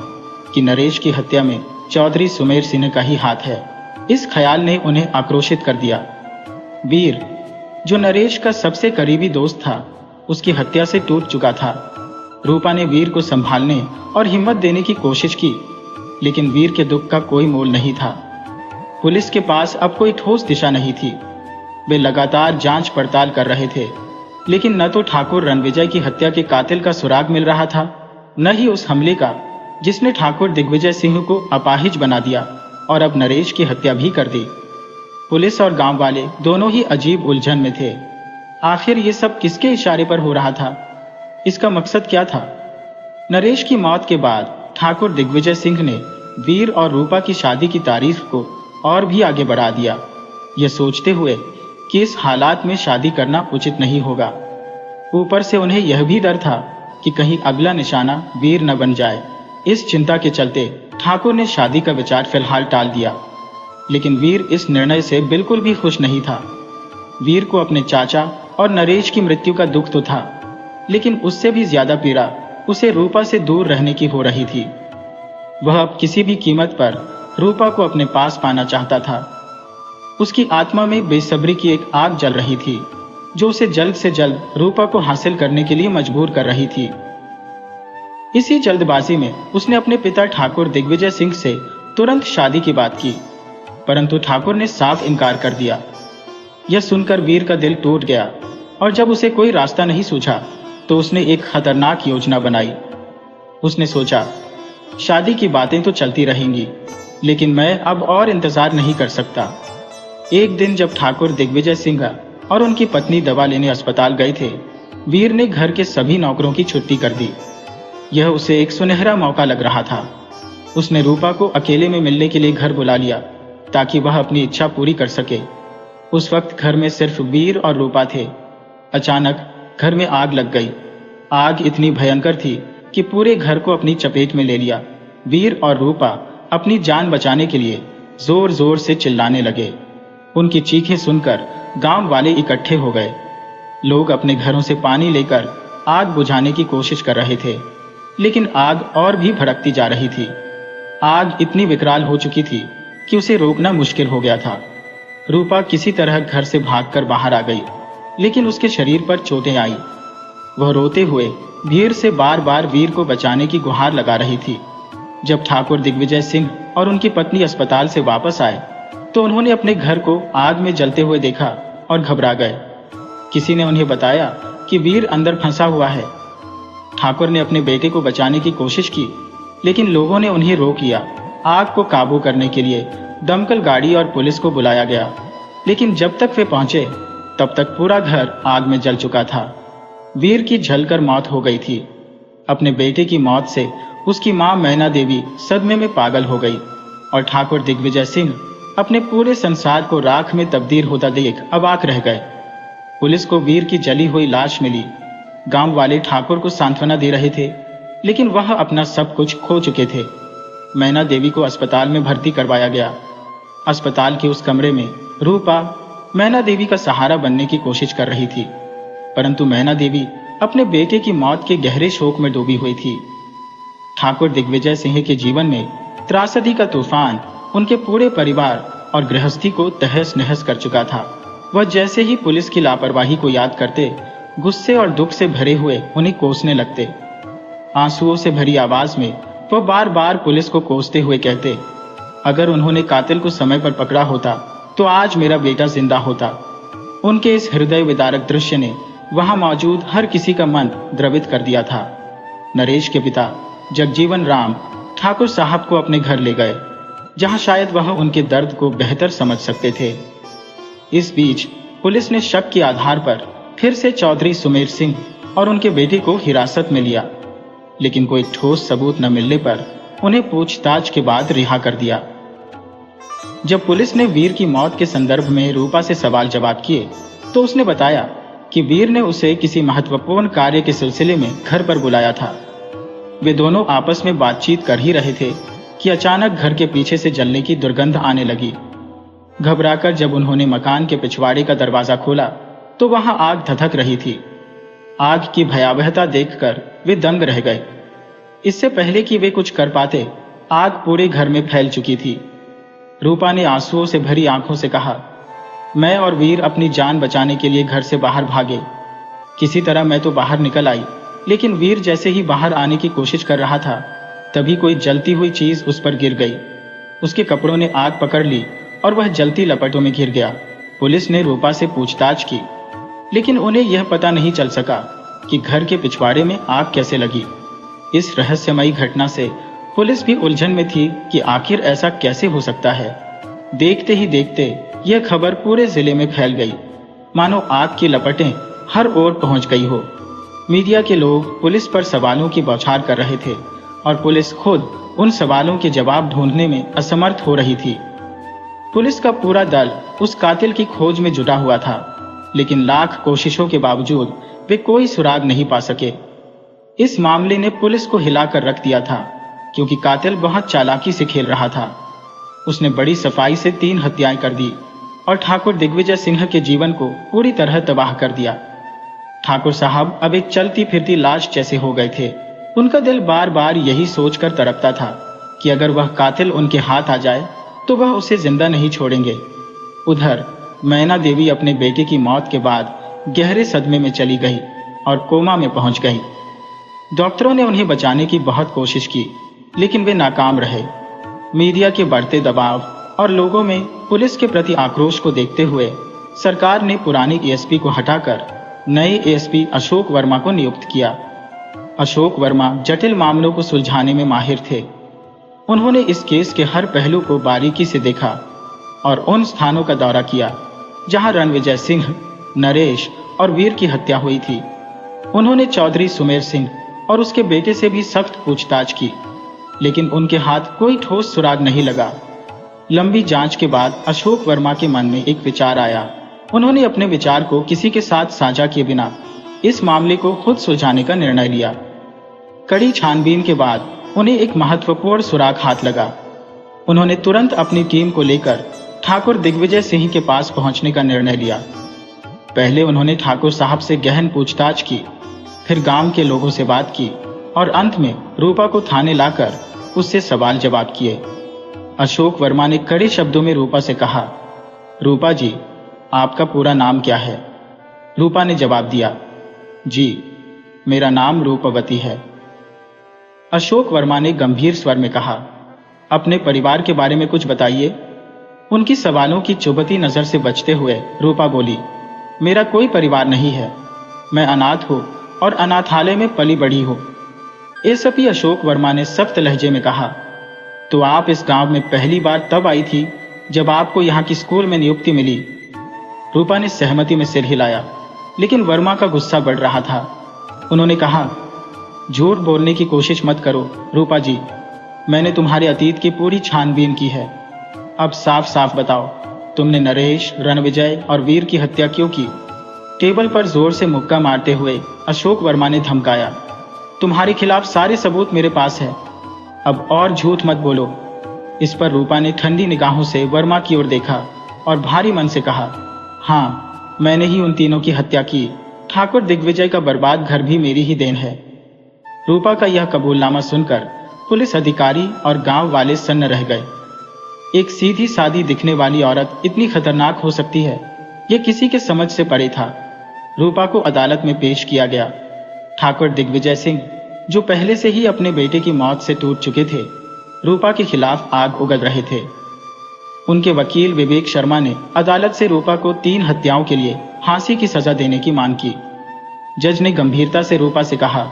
कि नरेश की हत्या में चौधरी सुमेर सिंह का ही हाथ है। इस ख्याल ने उन्हें आक्रोशित कर दिया। वीर, जो नरेश का सबसे करीबी दोस्त था, उसकी हत्या से टूट चुका था। रूपा ने वीर को संभालने और हिम्मत देने की कोशिश की, लेकिन वीर के दुख का कोई मोल नहीं था। पुलिस के पास अब कोई ठोस दिशा नहीं थी। वे लगातार जांच पड़ताल कर रहे थे, लेकिन न तो ठाकुर रणविजय की हत्या के कातिल का सुराग मिल रहा था, न ही उस हमले का जिसने ठाकुर दिग्विजय सिंह को अपाहिज बना दिया और अब नरेश की हत्या भी कर दी। पुलिस और गांव वाले दोनों ही अजीब उलझन में थे। आखिर ये सब किसके इशारे पर हो रहा था? इसका मकसद क्या था? नरेश की मौत के बाद ठाकुर दिग्विजय सिंह ने वीर और रूपा की शादी की तारीख को और भी आगे बढ़ा दिया, यह सोचते हुए कि इस हालात में शादी करना उचित नहीं होगा। ऊपर से उन्हें यह भी डर था कि कहीं अगला निशाना वीर न बन जाए। इस चिंता के चलते ठाकुर ने शादी का विचार फिलहाल टाल दिया, लेकिन वीर इस निर्णय से बिल्कुल भी खुश नहीं था। वीर को अपने चाचा और नरेश की मृत्यु का दुख तो था, लेकिन उससे भी ज्यादा पीड़ा उसे रूपा से दूर रहने की हो रही थी। वह अब किसी भी कीमत पर रूपा को अपने पास पाना चाहता था। उसकी आत्मा में बेसब्री की एक आग जल रही थी, जो उसे जल्द से जल्द रूपा को हासिल करने के लिए मजबूर कर रही थी। इसी जल्दबाजी में उसने अपने पिता ठाकुर दिग्विजय सिंह से तुरंत शादी की बात की, परंतु ठाकुर ने साफ इनकार कर दिया। यह सुनकर वीर का दिल टूट गया और जब उसे कोई रास्ता नहीं सूझा तो उसने एक खतरनाक योजना बनाई। उसने सोचा, शादी की बातें तो चलती रहेंगी, लेकिन मैं अब और इंतजार नहीं कर सकता। एक दिन जब ठाकुर दिग्विजय सिंह और उनकी पत्नी दवा लेने अस्पताल गए थे, वीर ने घर के सभी नौकरों की छुट्टी कर दी। यह उसे एक सुनहरा मौका लग रहा था। उसने रूपा को अकेले में मिलने के लिए घर बुला लिया ताकि वह अपनी इच्छा पूरी कर सके। उस वक्त घर में सिर्फ वीर और रूपा थे। अचानक घर में आग लग गई। आग इतनी भयंकर थी कि पूरे घर को अपनी चपेट में ले लिया। वीर और रूपा अपनी जान बचाने के लिए जोर जोर से चिल्लाने लगे। उनकी चीखें सुनकर गांव वाले इकट्ठे हो गए। लोग अपने घरों से पानी लेकर आग बुझाने की कोशिश कर रहे थे, लेकिन आग और भी भड़कती जा रही थी। आग इतनी विकराल हो चुकी थी कि उसे रोकना मुश्किल हो गया था। रूपा किसी तरह घर से भागकर बाहर आ गई, लेकिन उसके शरीर पर चोटें आई। वह रोते हुए भीड़ से बार बार वीर को बचाने की गुहार लगा रही थी। जब ठाकुर दिग्विजय सिंह और उनकी पत्नी अस्पताल से वापस आए तो उन्होंने अपने घर को आग में जलते हुए देखा और घबरा गए। किसी ने उन्हें बताया कि वीर अंदर फंसा हुआ है। ठाकुर ने अपने बेटे को बचाने की कोशिश की, लेकिन लोगों ने उन्हें रोक लिया। आग को काबू करने के लिए दमकल गाड़ी और पुलिस को बुलाया गया, लेकिन जब तक वे पहुंचे तब तक पूरा घर आग में जल चुका था। वीर की जलकर मौत हो गई थी। अपने बेटे की मौत से उसकी मां मैना देवी सदमे में पागल हो गई और ठाकुर दिग्विजय सिंह अपने पूरे संसार को राख में तब्दील होता देख अवाक रह गए। पुलिस को वीर की जली हुई लाश मिली। गांव वाले ठाकुर को सांत्वना दे रहे थे, लेकिन वह अपना सब कुछ खो चुके थे। मैना देवी को अस्पताल में भर्ती करवाया गया। अस्पताल के उस कमरे में रूपा मैना देवी का सहारा बनने की कोशिश कर रही थी, परंतु मैना देवी अपने बेटे की मौत के गहरे शोक में डूबी हुई थी। ठाकुर दिग्विजय सिंह के जीवन में त्रासदी का तूफान उनके पूरे परिवार और गृहस्थी को तहस नहस कर चुका था। वह जैसे ही पुलिस की लापरवाही को याद करते, गुस्से और दुख से भरे हुए उन्हें कोसने लगते। आंसुओं से भरी आवाज में वह बार बार पुलिस को कोसते हुए कहते, अगर उन्होंने कातिल को समय पर पकड़ा होता तो आज मेरा बेटा जिंदा होता। उनके इस हृदय विदारक दृश्य ने वहां मौजूद हर किसी का मन द्रवित कर दिया था। नरेश के पिता जगजीवन राम ठाकुर साहब को अपने घर ले गए, जहां शायद वह उनके दर्द को बेहतर समझ सकते थे। इस बीच पुलिस ने शक के आधार पर फिर से चौधरी सुमेर सिंह और उनके बेटे को हिरासत में लिया, लेकिन कोई ठोस सबूत न मिलने पर उन्हें पूछताछ के बाद रिहा कर दिया। जब पुलिस ने वीर की मौत के संदर्भ में रूपा से सवाल जवाब किए तो उसने बताया कि वीर ने उसे किसी महत्वपूर्ण कार्य के सिलसिले में घर पर बुलाया था। वे दोनों आपस में बातचीत कर ही रहे थे कि अचानक घर के पीछे से जलने की दुर्गंध आने लगी। घबराकर जब उन्होंने मकान के पिछवाड़े का दरवाजा खोला तो वहां आग धधक रही थी। आग की भयावहता देखकर वे दंग रह गए। इससे पहले कि वे कुछ कर पाते, आग पूरे घर में फैल चुकी थी। रूपा ने आंसुओं से भरी आंखों से कहा, मैं और वीर अपनी जान बचाने के लिए घर से बाहर भागे। किसी तरह मैं तो बाहर निकल आई, लेकिन वीर जैसे ही बाहर आने की कोशिश कर रहा था, तभी कोई जलती हुई चीज उस पर गिर गई। उसके कपड़ों ने आग पकड़ ली और वह जलती लपटों में घिर गया। पुलिस ने रूपा से पूछताछ की, लेकिन उन्हें यह पता नहीं चल सका कि घर के पिछवाड़े में आग कैसे लगी। इस रहस्यमयी घटना से पुलिस भी उलझन में थी कि आखिर ऐसा कैसे हो सकता है। देखते ही देखते यह खबर पूरे जिले में फैल गई, मानो आग की लपटें हर ओर पहुंच गई हो। मीडिया के लोग पुलिस पर सवालों की बौछार कर रहे थे और पुलिस खुद उन सवालों के जवाब ढूंढने में असमर्थ हो रही थी। पुलिस का पूरा दल उस कातिल की खोज में जुटा हुआ था, लेकिन लाख कोशिशों के बावजूद वे कोई सुराग नहीं पा सके। इस मामले ने पुलिस को हिलाकर रख दिया था, क्योंकि कातिल बहुत चालाकी से खेल रहा था। उसने बड़ी सफाई से 3 हत्याएं कर दी और ठाकुर दिग्विजय सिंह के जीवन को पूरी तरह तबाह कर दिया। ठाकुर साहब अब एक चलती फिरती लाश जैसे हो गए थे। उनका दिल बार बार यही सोचकर तड़पता था कि अगर वह कातिल उनके हाथ आ जाए तो वह उसे जिंदा नहीं छोड़ेंगे। उधर मैना देवी अपने बेटे की मौत के बाद गहरे सदमे में चली गई और कोमा में पहुंच गई। डॉक्टरों ने उन्हें बचाने की बहुत कोशिश की, लेकिन वे नाकाम रहे। मीडिया के बढ़ते दबाव और लोगों में पुलिस के प्रति आक्रोश को देखते हुए सरकार ने पुराने एएसपी को हटाकर नए एएसपी अशोक वर्मा को नियुक्त किया। अशोक वर्मा जटिल मामलों को सुलझाने में माहिर थे। उन्होंने इस केस के हर पहलू को बारीकी से देखा और उन स्थानों का दौरा किया जहां रणविजय सिंह, नरेश और वीर की हत्या हुई थी। उन्होंने चौधरी सुमेर सिंह और उसके बेटे से भी सख्त पूछताछ की, लेकिन उनके हाथ कोई ठोस सुराग नहीं लगा। लंबी जांच के बाद अशोक वर्मा के मन में एक विचार आया। उन्होंने अपने विचार को किसी के साथ साझा किए बिना इस मामले को खुद सुलझाने का निर्णय लिया। कड़ी छानबीन के बाद उन्हें एक महत्वपूर्ण सुराग हाथ लगा। उन्होंने तुरंत अपनी टीम को लेकर ठाकुर दिग्विजय सिंह के पास पहुंचने का निर्णय लिया। पहले उन्होंने ठाकुर साहब से गहन पूछताछ की, फिर गांव के लोगों से बात की और अंत में रूपा को थाने लाकर उससे सवाल जवाब किए। अशोक वर्मा ने कड़े शब्दों में रूपा से कहा, रूपा जी, आपका पूरा नाम क्या है? रूपा ने जवाब दिया, जी, मेरा नाम रूपवती है। अशोक वर्मा ने गंभीर स्वर में कहा, अपने परिवार के बारे में कुछ बताइए। उनकी सवालों की चुभती नजर से बचते हुए रूपा बोली, मेरा कोई परिवार नहीं है। मैं अनाथ हूँ और अनाथालय में पली बड़ी हूँ। एएसपी अशोक वर्मा ने सख्त लहजे में कहा, तो आप इस गांव में पहली बार तब आई थी जब आपको यहाँ की स्कूल में नियुक्ति मिली? रूपा ने सहमति में सिर हिलाया, लेकिन वर्मा का गुस्सा बढ़ रहा था। उन्होंने कहा, झूठ बोलने की कोशिश मत करो रूपा जी, मैंने तुम्हारे अतीत की पूरी छानबीन की है। अब साफ साफ बताओ, तुमने नरेश, रणविजय और वीर की हत्या क्यों की? टेबल पर जोर से मुक्का मारते हुए अशोक वर्मा ने धमकाया, तुम्हारे खिलाफ सारे सबूत मेरे पास है। अब और झूठ मत बोलो। इस पर रूपा ने ठंडी निगाहों से वर्मा की ओर देखा और भारी मन से कहा, हाँ, मैंने ही उन तीनों की हत्या की। ठाकुर दिग्विजय का बर्बाद घर भी मेरी ही देन है। रूपा का यह कबूलनामा सुनकर पुलिस अधिकारी और गांव वाले सन्न रह गए। एक सीधी सादी दिखने वाली औरत इतनी खतरनाक हो सकती है, यह किसी के समझ से परे था। रूपा को अदालत में पेश किया गया। ठाकुर दिग्विजय सिंह, जो पहले से ही अपने बेटे की मौत से टूट चुके थे, रूपा के खिलाफ आग उगल रहे थे। उनके वकील विवेक शर्मा ने अदालत से रूपा को 3 हत्याओं के लिए फांसी की सजा देने की मांग की। जज ने गंभीरता से रूपा से कहा,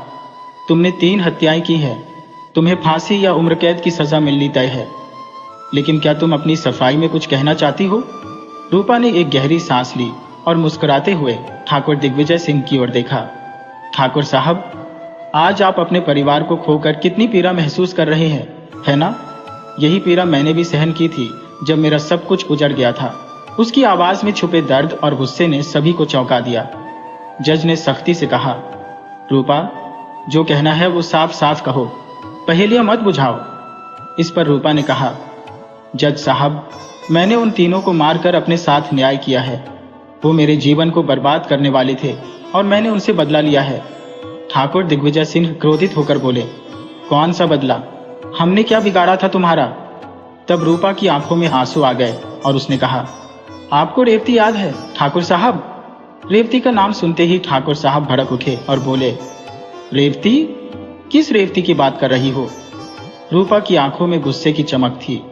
तुमने 3 हत्याएं की हैं, तुम्हें फांसी या उम्र कैद की सजा मिलनी तय है। लेकिन क्या तुम अपनी सफाई में कुछ कहना चाहती हो? रूपा ने एक गहरी सांस ली और मुस्कुराते हुए ठाकुर दिग्विजय सिंह की ओर देखा। ठाकुर साहब, आज आप अपने परिवार को खोकर कितनी पीड़ा महसूस कर रहे हैं, है ना? यही पीड़ा मैंने भी सहन की थी जब मेरा सब कुछ उजड़ गया था। उसकी आवाज में छुपे दर्द और गुस्से ने सभी को चौंका दिया। जज ने सख्ती से कहा, रूपा, जो कहना है वो साफ साफ कहो, पहेलियां मत बुझाओ। इस पर रूपा ने कहा, जज साहब, मैंने उन तीनों को मारकर अपने साथ न्याय किया है। वो मेरे जीवन को बर्बाद करने वाले थे और मैंने उनसे बदला लिया है। ठाकुर दिग्विजय सिंह क्रोधित होकर बोले, कौन सा बदला? हमने क्या बिगाड़ा था तुम्हारा? तब रूपा की आंखों में आंसू आ गए और उसने कहा, आपको रेवती याद है ठाकुर साहब? रेवती का नाम सुनते ही ठाकुर साहब भड़क उठे और बोले, रेवती? किस रेवती की बात कर रही हो? रूपा की आंखों में गुस्से की चमक थी।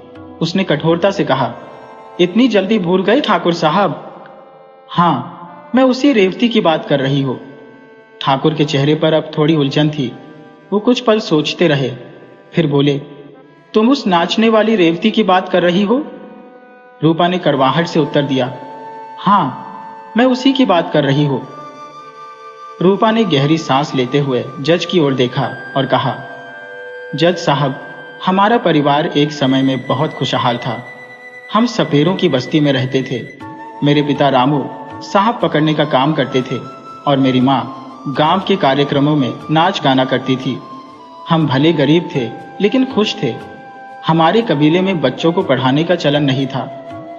उसने कठोरता से कहा, इतनी जल्दी भूल गए ठाकुर साहब? हाँ, मैं उसी रेवती की बात कर रही हूं। ठाकुर के चेहरे पर अब थोड़ी उलझन थी। वो कुछ पल सोचते रहे, फिर बोले, तुम उस नाचने वाली रेवती की बात कर रही हो? रूपा ने कड़वाहट से उत्तर दिया, हाँ, मैं उसी की बात कर रही हूं। रूपा ने गहरी सांस लेते हुए जज की ओर देखा और कहा, जज साहब, हमारा परिवार एक समय में बहुत खुशहाल था। हम सपेरों की बस्ती में रहते थे। मेरे पिता रामू सांप पकड़ने का काम करते थे और मेरी माँ गांव के कार्यक्रमों में नाच गाना करती थी। हम भले गरीब थे लेकिन खुश थे। हमारे कबीले में बच्चों को पढ़ाने का चलन नहीं था,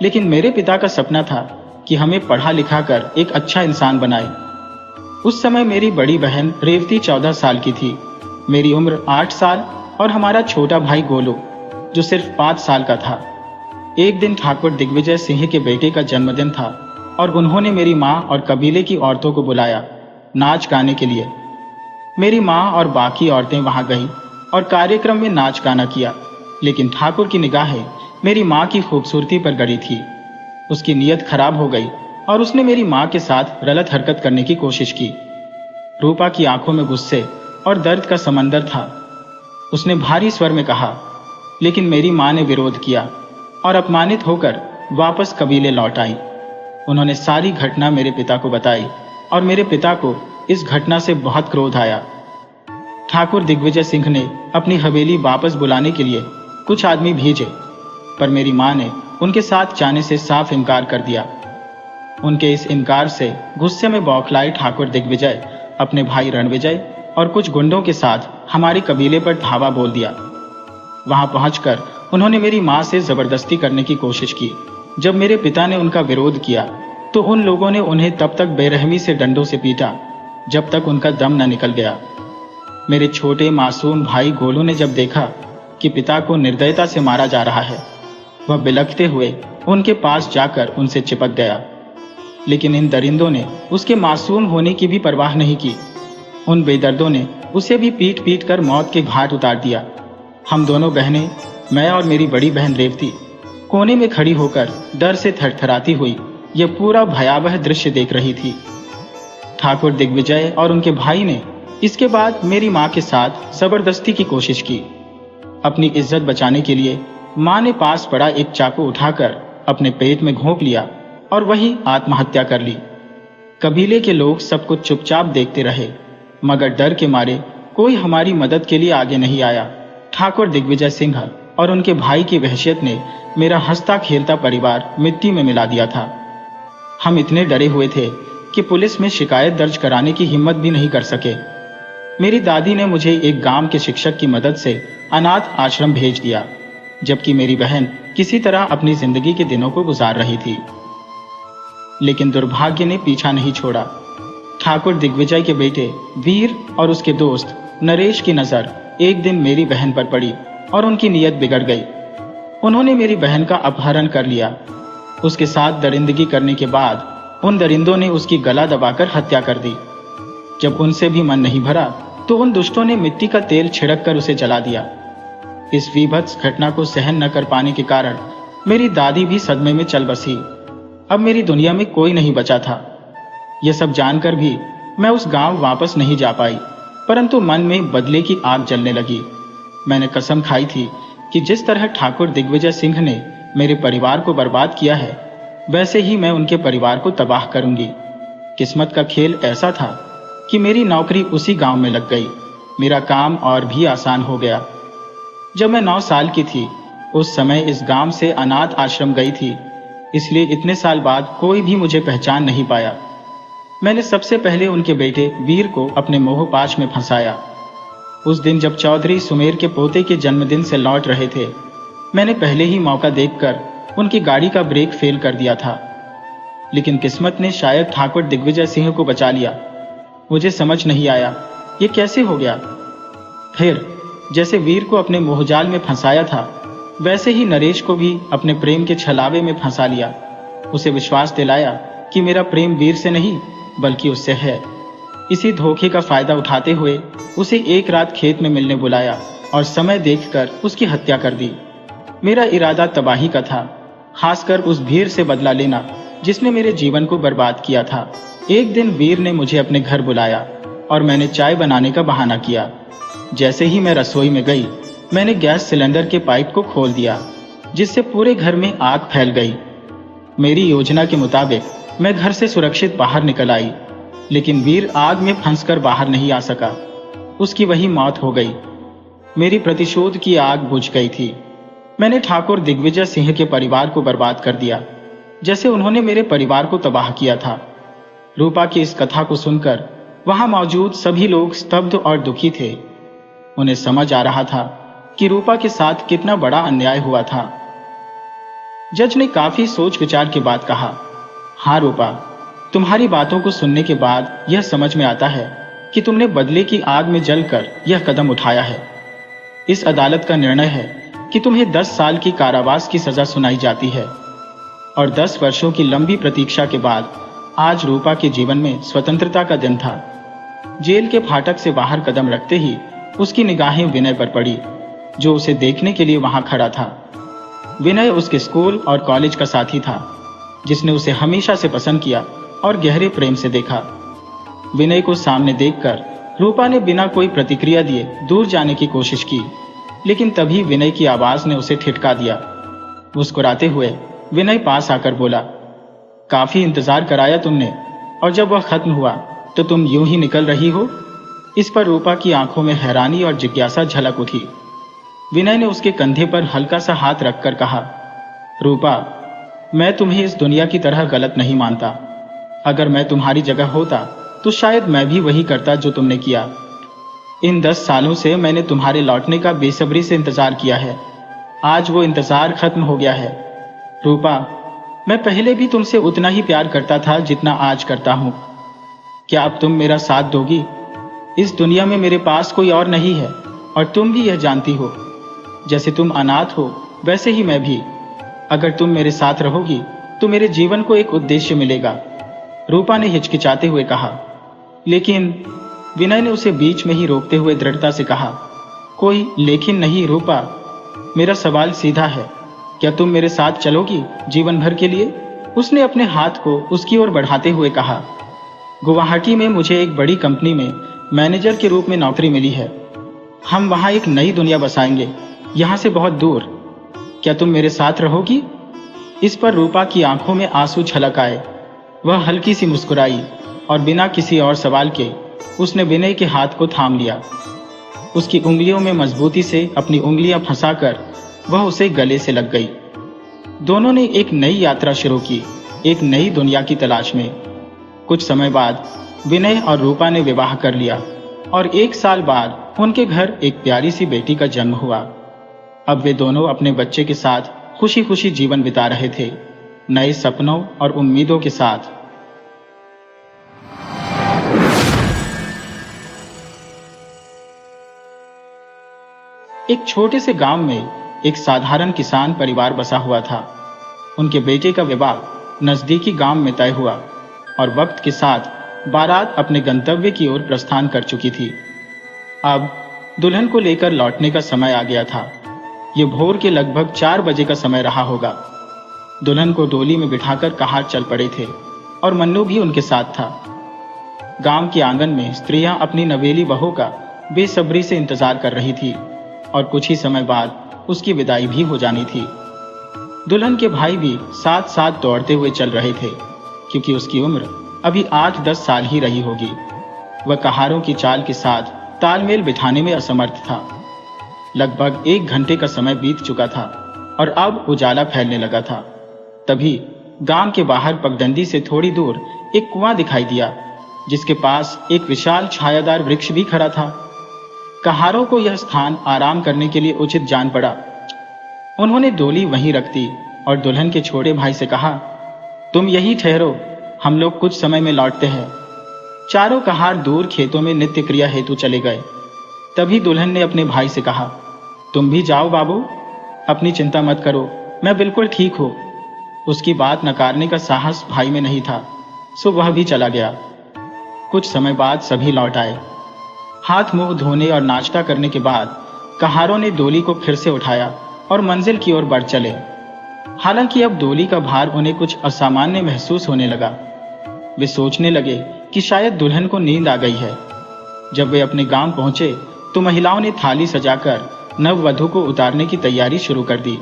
लेकिन मेरे पिता का सपना था कि हमें पढ़ा लिखा कर एक अच्छा इंसान बनाए। उस समय मेरी बड़ी बहन रेवती 14 साल की थी, मेरी उम्र 8 साल और हमारा छोटा भाई गोलू, जो सिर्फ 5 साल का था। एक दिन ठाकुर दिग्विजय सिंह के बेटे का जन्मदिन था और उन्होंने मेरी माँ और कबीले की औरतों को बुलाया नाच गाने के लिए। मेरी माँ और बाकी औरतें वहां गईं और कार्यक्रम में नाच गाना किया, लेकिन ठाकुर की निगाहें मेरी माँ की खूबसूरती पर गड़ी थी। उसकी नीयत खराब हो गई और उसने मेरी माँ के साथ गलत हरकत करने की कोशिश की। रूपा की आंखों में गुस्से और दर्द का समंदर था। उसने भारी स्वर में कहा, लेकिन मेरी माँ ने विरोध किया और अपमानित होकर वापस कबीले लौट आई। उन्होंने सारी घटना मेरे पिता को बताई और मेरे पिता को इस घटना से बहुत क्रोध आया। ठाकुर दिग्विजय सिंह ने अपनी हवेली वापस बुलाने के लिए कुछ आदमी भेजे, पर मेरी माँ ने उनके साथ जाने से साफ इनकार कर दिया। उनके इस इनकार से गुस्से में बौखलाए ठाकुर दिग्विजय अपने भाई रणविजय और कुछ गुंडों के साथ हमारे कबीले पर धावा बोल दिया। वहां पहुंचकर उन्होंने मेरी मां से जबरदस्ती करने की कोशिश की। जब मेरे पिता ने उनका विरोध किया तो उन लोगों ने उन्हें तब तक बेरहमी से डंडों से पीटा जब तक उनका दम न निकल गया। मेरे छोटे मासूम भाई गोलू ने जब देखा कि पिता को निर्दयता से मारा जा रहा है, वह बिलखते हुए उनके पास जाकर उनसे चिपक गया, लेकिन इन दरिंदों ने उसके मासूम होने की भी परवाह नहीं की। उन बेदर्दों ने उसे भी पीट पीट कर मौत के घाट उतार दिया। हम दोनों बहनें, मैं और मेरी बड़ी बहन रेवती, कोने में खड़ी होकर डर से थरथराती हुई यह पूरा भयावह दृश्य देख रही थी। ठाकुर दिग्विजय और उनके भाई ने इसके बाद मेरी मां के साथ जबरदस्ती की कोशिश की। अपनी इज्जत बचाने के लिए मां ने पास पड़ा एक चाकू उठाकर अपने पेट में घोंप लिया और वही आत्महत्या कर ली। कबीले के लोग सब कुछ चुपचाप देखते रहे, मगर डर के मारे कोई हमारी मदद के लिए आगे नहीं आया। ठाकुर दिग्विजय सिंह और उनके भाई की वहशियत ने मेरा हंसता खेलता परिवार मिट्टी में मिला दिया था। हम इतने डरे हुए थे कि पुलिस में शिकायत दर्ज कराने की हिम्मत भी नहीं कर सके। मेरी दादी ने मुझे एक गांव के शिक्षक की मदद से अनाथ आश्रम भेज दिया, जबकि मेरी बहन किसी तरह अपनी जिंदगी के दिनों को गुजार रही थी। लेकिन दुर्भाग्य ने पीछा नहीं छोड़ा। ठाकुर दिग्विजय के बेटे वीर और उसके दोस्त नरेश की नजर एक दिन मेरी बहन पर पड़ी और उनकी नीयत बिगड़ गई। उन्होंने मेरी बहन का अपहरण कर लिया। उसके साथ दरिंदगी करने के बाद उन दरिंदों ने उसकी गला दबाकर हत्या कर दी। जब उनसे भी मन नहीं भरा तो उन दुष्टों ने मिट्टी का तेल छिड़क कर उसे जला दिया। इस विभत्स घटना को सहन न कर पाने के कारण मेरी दादी भी सदमे में चल बसी। अब मेरी दुनिया में कोई नहीं बचा था। यह सब जानकर भी मैं उस गांव वापस नहीं जा पाई, परंतु मन में बदले की आग जलने लगी। मैंने कसम खाई थी कि जिस तरह ठाकुर दिग्विजय सिंह ने मेरे परिवार को बर्बाद किया है, वैसे ही मैं उनके परिवार को तबाह करूंगी। किस्मत का खेल ऐसा था कि मेरी नौकरी उसी गांव में लग गई। मेरा काम और भी आसान हो गया। जब मैं 9 साल की थी, उस समय इस गांव से अनाथ आश्रम गई थी, इसलिए इतने साल बाद कोई भी मुझे पहचान नहीं पाया। मैंने सबसे पहले उनके बेटे वीर को अपने मोहपाश में फंसाया। उस दिन जब चौधरी सुमेर के पोते के जन्मदिन से लौट रहे थे, मैंने पहले ही मौका देखकर उनकी गाड़ी का ब्रेक फेल कर दिया था। लेकिन किस्मत ने शायद ठाकुर दिग्विजय सिंह को बचा लिया। मुझे समझ नहीं आया ये कैसे हो गया। फिर जैसे वीर को अपने मोहजाल में फंसाया था, वैसे ही नरेश को भी अपने प्रेम के छलावे में फंसा लिया। उसे विश्वास दिलाया कि मेरा प्रेम वीर से नहीं बल्कि उससे है। इसी धोखे का फायदा उठाते हुए उसे एक रात खेत में मिलने बुलाया और समय देखकर उसकी हत्या कर दी। मेरा इरादा तबाही का था, खासकर उस वीर से बदला लेना जिसने मेरे जीवन को बर्बाद किया था। एक दिन वीर ने मुझे अपने घर बुलाया और मैंने चाय बनाने का बहाना किया। जैसे ही मैं रसोई में गई, मैंने गैस सिलेंडर के पाइप को खोल दिया, जिससे पूरे घर में आग फैल गई। मेरी योजना के मुताबिक मैं घर से सुरक्षित बाहर निकल आई, लेकिन वीर आग में फंसकर बाहर नहीं आ सका। उसकी वही मौत हो गई। मेरी प्रतिशोध की आग बुझ गई थी। मैंने ठाकुर दिग्विजय सिंह के परिवार को बर्बाद कर दिया, जैसे उन्होंने मेरे परिवार को तबाह किया था। रूपा की इस कथा को सुनकर वहां मौजूद सभी लोग स्तब्ध और दुखी थे। उन्हें समझ आ रहा था कि रूपा के साथ कितना बड़ा अन्याय हुआ था। जज ने काफी सोच विचार के बाद कहा, हाँ रूपा, तुम्हारी बातों को सुनने के बाद यह समझ में आता है कि तुमने बदले की आग में जलकर यह कदम उठाया है। इस अदालत का निर्णय है कि तुम्हें 10 साल की कारावास की सजा सुनाई जाती है। और 10 वर्षों की लंबी प्रतीक्षा के बाद आज रूपा के जीवन में स्वतंत्रता का दिन था। जेल के फाटक से बाहर कदम रखते ही उसकी निगाहें विनय पर पड़ी, जो उसे देखने के लिए वहां खड़ा था। विनय उसके स्कूल और कॉलेज का साथी था, जिसने उसे हमेशा से पसंद किया और गहरे प्रेम से देखा। विनय को सामने देखकर रूपा ने बिना कोई प्रतिक्रिया दिए दूर जाने की कोशिश की, लेकिन तभी विनय की आवाज ने उसे ठिठका दिया। मुस्कुराते हुए विनय पास आकर बोला, काफी इंतजार कराया तुमने, और जब वह खत्म हुआ तो तुम यूं ही निकल रही हो। इस पर रूपा की आंखों में हैरानी और जिज्ञासा झलक उठी। विनय ने उसके कंधे पर हल्का सा हाथ रखकर कहा, रूपा, मैं तुम्हें इस दुनिया की तरह गलत नहीं मानता। अगर मैं तुम्हारी जगह होता तो शायद मैं भी वही करता जो तुमने किया। इन 10 सालों से मैंने तुम्हारे लौटने का बेसब्री से इंतजार किया है। आज वो इंतजार खत्म हो गया है। रूपा, मैं पहले भी तुमसे उतना ही प्यार करता था जितना आज करता हूं। क्या अब तुम मेरा साथ दोगी? इस दुनिया में मेरे पास कोई और नहीं है, और तुम भी यह जानती हो। जैसे तुम अनाथ हो, वैसे ही मैं भी। अगर तुम मेरे साथ रहोगी तो मेरे जीवन को एक उद्देश्य मिलेगा। रूपा ने हिचकिचाते हुए कहा। लेकिन विनय ने उसे बीच में ही रोकते हुए दृढ़ता से कहा, कोई लेकिन नहीं रूपा, मेरा सवाल सीधा है, क्या तुम मेरे साथ चलोगी जीवन भर के लिए? उसने अपने हाथ को उसकी ओर बढ़ाते हुए कहा, गुवाहाटी में मुझे एक बड़ी कंपनी में मैनेजर के रूप में नौकरी मिली है। हम वहां एक नई दुनिया बसाएंगे, यहां से बहुत दूर। क्या तुम मेरे साथ रहोगी? इस पर रूपा की आंखों में आंसू छलक आए। वह हल्की सी मुस्कुराई और बिना किसी और सवाल के उसने विनय के हाथ को थाम लिया। उसकी उंगलियों में मजबूती से अपनी उंगलियां फंसाकर वह उसे गले से लग गई। दोनों ने एक नई यात्रा शुरू की, एक नई दुनिया की तलाश में। कुछ समय बाद विनय और रूपा ने विवाह कर लिया। और 1 साल बाद उनके घर एक प्यारी सी बेटी का जन्म हुआ। अब वे दोनों अपने बच्चे के साथ खुशी खुशी जीवन बिता रहे थे, नए सपनों और उम्मीदों के साथ। एक छोटे से गांव में एक साधारण किसान परिवार बसा हुआ था। उनके बेटे का विवाह नजदीकी गांव में तय हुआ और वक्त के साथ बारात अपने गंतव्य की ओर प्रस्थान कर चुकी थी। अब दुल्हन को लेकर लौटने का समय आ गया था। ये भोर के लगभग 4 बजे का समय रहा होगा। दुल्हन को डोली में बिठाकर कहार चल पड़े थे और मन्नू भी उनके साथ था। गांव के आंगन में स्त्रियां अपनी नवेली बहू का बेसब्री से इंतजार कर रही थी और कुछ ही समय बाद उसकी विदाई भी हो जानी थी। दुल्हन के भाई भी साथ साथ दौड़ते हुए चल रहे थे, क्योंकि उसकी उम्र अभी 8-10 साल ही रही होगी। वह कहारों की चाल के साथ तालमेल बिठाने में असमर्थ था। लगभग 1 घंटे का समय बीत चुका था और अब उजाला फैलने लगा था। तभी गांव के बाहर पगडंडी से थोड़ी दूर एक कुआं दिखाई दिया, जिसके पास एक विशाल छायादार वृक्ष भी खड़ा था। कहारों को यह स्थान आराम करने के लिए उचित जान पड़ा। उन्होंने डोली वहीं रख दी और दुल्हन के छोटे भाई से कहा, तुम यहीं ठहरो, हम लोग कुछ समय में लौटते हैं। चारों कहार दूर खेतों में नित्य क्रिया हेतु चले गए। तभी दुल्हन ने अपने भाई से कहा, तुम भी जाओ बाबू, अपनी चिंता मत करो, मैं बिल्कुल ठीक हूं। उसकी बात नकारने का साहस भाई में नहीं था, सो वह भी चला गया। कुछ समय बाद सभी लौट आए। हाथ मुंह धोने और नाश्ता करने के बाद कहारों ने डोली को फिर से उठाया और मंजिल की ओर बढ़ चले। हालांकि अब डोली का भार उन्हें कुछ असामान्य महसूस होने लगा। वे सोचने लगे कि शायद दुल्हन को नींद आ गई है। जब वे अपने गांव पहुंचे तो महिलाओं ने थाली सजाकर नववधू को उतारने की तैयारी शुरू कर दी।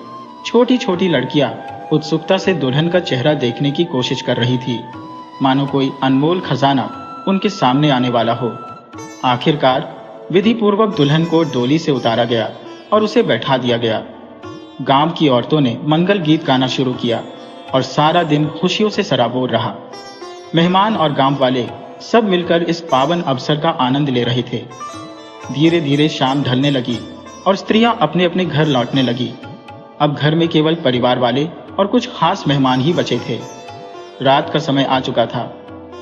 छोटी छोटी लड़कियां उत्सुकता से दुल्हन का चेहरा देखने की कोशिश कर रही थी, मानो कोई अनमोल खजाना उनके सामने आने वाला हो। आखिरकार विधि पूर्वक दुल्हन को डोली से उतारा गया और उसे बैठा दिया गया। गांव की औरतों ने मंगल गीत गाना शुरू किया और सारा दिन खुशियों से सराबोर रहा। मेहमान और गांव वाले सब मिलकर इस पावन अवसर का आनंद ले रहे थे। धीरे धीरे शाम ढलने लगी और स्त्रियां अपने अपने घर लौटने लगी। अब घर में केवल परिवार वाले और कुछ खास मेहमान ही बचे थे। रात का समय आ चुका था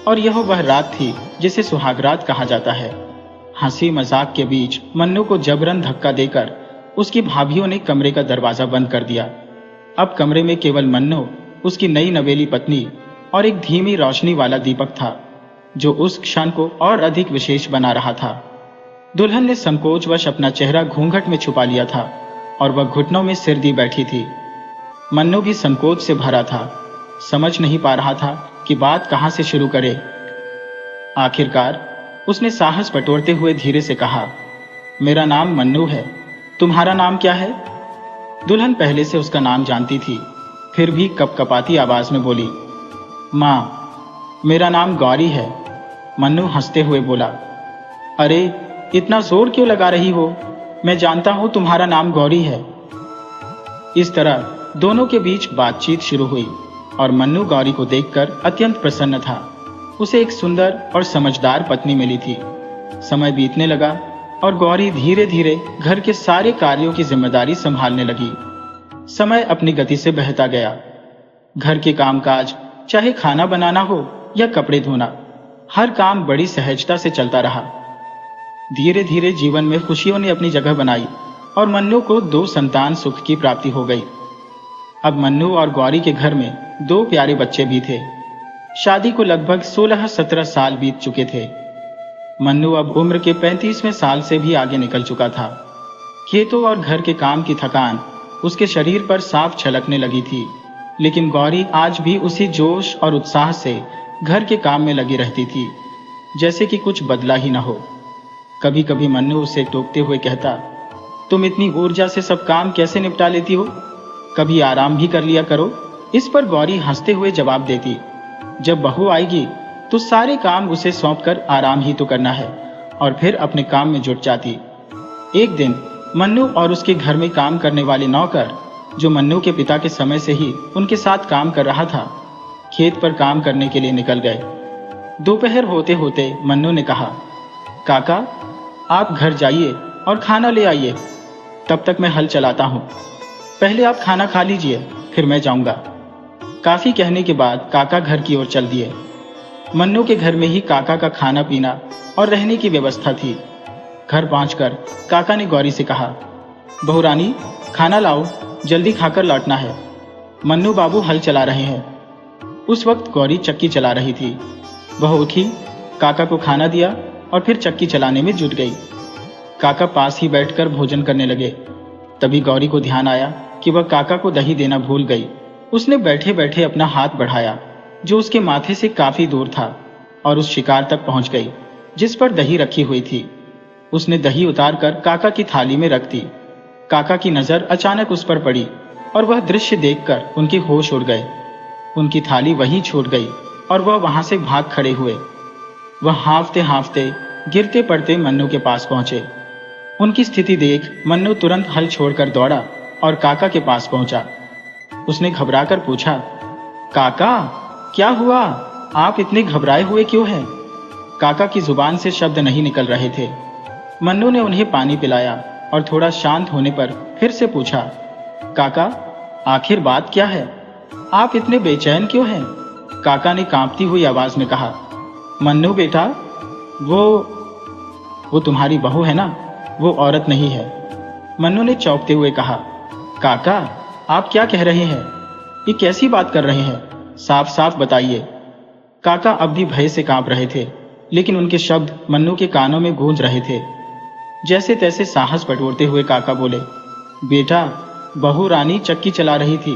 और यह वह रात थी जिसे सुहागरात कहा जाता है। हंसी मजाक के बीच मन्नू को जबरन धक्का देकर उसकी भाभियों ने कमरे का दरवाजा बंद कर दिया। अब कमरे में केवल मन्नू, उसकी नई नवेली पत्नी और एक धीमी रोशनी वाला दीपक था, जो उस क्षण को और अधिक विशेष बना रहा था। दुल्हन ने संकोचवश अपना चेहरा घूंघट में छुपा लिया था और वह घुटनों में सिर दी बैठी थी। मन्नू भी संकोच से भरा था, समझ नहीं पा रहा था कि बात कहां से शुरू करे। आखिरकार उसने साहस बटोरते हुए धीरे से कहा, मेरा नाम मन्नू है, तुम्हारा नाम क्या है? दुल्हन पहले से उसका नाम जानती थी, फिर भी कपकपाती आवाज में बोली, माँ, मेरा नाम गौरी है। मन्नू हंसते हुए बोला, अरे इतना जोर क्यों लगा रही हो, मैं जानता हूं तुम्हारा नाम गौरी है। इस तरह दोनों के बीच बातचीत शुरू हुई और मन्नू गौरी को देखकर अत्यंत प्रसन्न था। उसे एक सुंदर और समझदार पत्नी मिली थी। समय बीतने लगा और गौरी धीरे धीरे घर के सारे कार्यों की जिम्मेदारी संभालने लगी। समय अपनी गति से बहता गया। घर के कामकाज, चाहे खाना बनाना हो या कपड़े धोना, हर काम बड़ी सहजता से चलता रहा। धीरे धीरे जीवन में खुशियों ने अपनी जगह बनाई और मन्नू को 2 संतान सुख की प्राप्ति हो गई। अब मन्नू और गौरी के घर में 2 प्यारे बच्चे भी थे। शादी को लगभग 16-17 साल बीत चुके थे। मन्नू अब उम्र के 35वें साल से भी आगे निकल चुका था। खेतों और घर के काम की थकान उसके शरीर पर साफ छलकने लगी थी, लेकिन गौरी आज भी उसी जोश और उत्साह से घर के काम में लगी रहती थी, जैसे कि कुछ बदला ही न हो। कभी कभी मन्नू उसे टोकते हुए कहता, तुम इतनी ऊर्जा से सब काम कैसे निपटा लेती हो, कभी आराम भी कर लिया करो। इस पर गौरी हंसते हुए जवाब देती, जब बहू आएगी तो सारे काम उसे सौंपकर आराम ही तो करना है, और फिर अपने काम में जुट जाती। एक दिन मन्नू और उसके घर में काम करने वाले नौकर, जो मन्नू के पिता के समय से ही उनके साथ काम कर रहा था, खेत पर काम करने के लिए निकल गए। दोपहर होते होते मन्नू ने कहा, काका, आप घर जाइए और खाना ले आइए, तब तक मैं हल चलाता हूँ। पहले आप खाना खा लीजिए, फिर मैं जाऊंगा। काफी कहने के बाद काका घर की ओर चल दिए। मन्नू के घर में ही काका का खाना पीना और रहने की व्यवस्था थी। घर पहुंचकर काका ने गौरी से कहा, बहू रानी खाना लाओ, जल्दी खाकर लौटना है। मन्नू बाबू हल चला रहे हैं। उस वक्त गौरी चक्की चला रही थी। वह उठी, काका को खाना दिया और फिर चक्की चलाने में जुट गई। काका पास ही बैठकर भोजन करने लगे। तभी गौरी को ध्यान आया कि वह काका को दही देना भूल गई। उसने बैठे बैठे अपना हाथ बढ़ाया, जो उसके माथे से काफी दूर था, और उस शिकार तक पहुंच गई जिस पर दही रखी हुई थी। उसने दही उतारकर काका की थाली में रख दी। काका की नजर अचानक उस पर पड़ी और वह दृश्य देखकर उनके होश उड़ गए। उनकी थाली वहीं छूट गई और वह वहां से भाग खड़े हुए। वह हांफते हांफते गिरते पड़ते मन्नू के पास पहुंचे। उनकी स्थिति देख मन्नू तुरंत हल छोड़कर दौड़ा और काका के पास पहुंचा। उसने घबराकर पूछा, काका क्या हुआ? आप इतने घबराए हुए क्यों हैं? काका की जुबान से शब्द नहीं निकल रहे थे। मन्नू ने उन्हें पानी पिलाया और थोड़ा शांत होने पर फिर से पूछा, काका आखिर बात क्या है? आप इतने बेचैन क्यों हैं? काका ने कांपती हुई आवाज में कहा, मन्नू बेटा, वो तुम्हारी बहू है ना, वो औरत नहीं है। मन्नू ने चौंकते हुए कहा, काका आप क्या कह रहे हैं? ये कैसी बात कर रहे हैं? साफ साफ बताइए। काका अब भी भय से कांप रहे थे, लेकिन उनके शब्द मन्नू के कानों में गूंज रहे थे। जैसे तैसे साहस बटोरते हुए काका बोले, बेटा, बहू रानी चक्की चला रही थी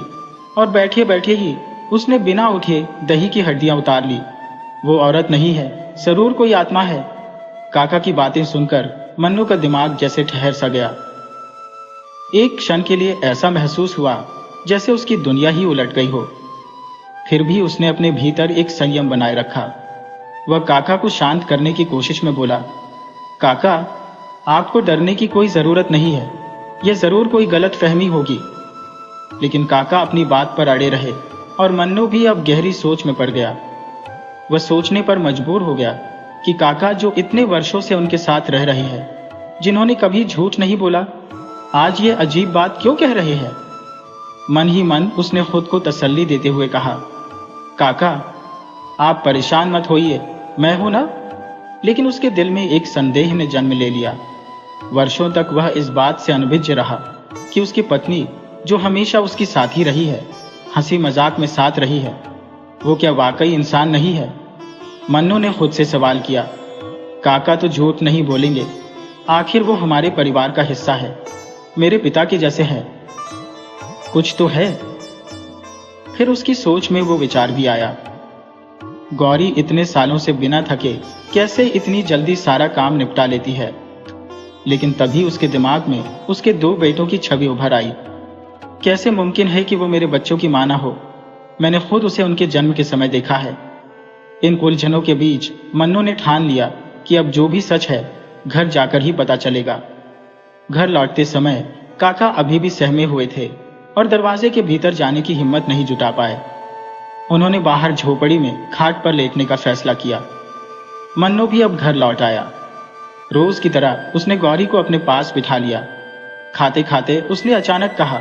और बैठे बैठे ही उसने बिना उठे दही की हड्डियां उतार ली। वो औरत नहीं है, जरूर कोई आत्मा है। काका की बातें सुनकर मन्नू का दिमाग जैसे ठहर सा गया। एक क्षण के लिए ऐसा महसूस हुआ जैसे उसकी दुनिया ही उलट गई हो। फिर भी उसने अपने भीतर एक संयम बनाए रखा। वह काका को शांत करने की कोशिश में बोला, काका आपको डरने की कोई जरूरत नहीं है, यह जरूर कोई गलत फहमी होगी। लेकिन काका अपनी बात पर अड़े रहे और मन्नू भी अब गहरी सोच में पड़ गया। वह सोचने पर मजबूर हो गया कि काका जो इतने वर्षों से उनके साथ रह रहे हैं, जिन्होंने कभी झूठ नहीं बोला, आज ये अजीब बात क्यों कह रहे हैं। मन ही मन उसने खुद को तसल्ली देते हुए कहा, काका आप परेशान मत होइए, मैं हूं ना। लेकिन उसके दिल में एक संदेह ने जन्म ले लिया। वर्षों तक वह इस बात से अनभिज्ञ रहा कि उसकी पत्नी, जो हमेशा उसकी साथी रही है, हंसी मजाक में साथ रही है, वो क्या वाकई इंसान नहीं है। मन्नू ने खुद से सवाल किया, काका तो झूठ नहीं बोलेंगे, आखिर वो हमारे परिवार का हिस्सा है, मेरे पिता के जैसे हैं, कुछ तो है। फिर उसकी सोच में वो विचार भी आया, गौरी इतने सालों से बिना थके कैसे इतनी जल्दी सारा काम निपटा लेती है। लेकिन तभी उसके दिमाग में उसके 2 बेटों की छवि उभर आई। कैसे मुमकिन है कि वो मेरे बच्चों की मां ना हो? मैंने खुद उसे उनके जन्म के समय देखा है। इन उलझनों के बीच मन्नू ने ठान लिया कि अब जो भी सच है घर जाकर ही पता चलेगा। घर लौटते समय काका अभी भी सहमे हुए थे और दरवाजे के भीतर जाने की हिम्मत नहीं जुटा पाए। उन्होंने बाहर झोपड़ी में खाट पर लेटने का फैसला किया। मन्नू भी अब घर लौट आया। रोज की तरह उसने गौरी को अपने पास बिठा लिया। खाते खाते उसने अचानक कहा,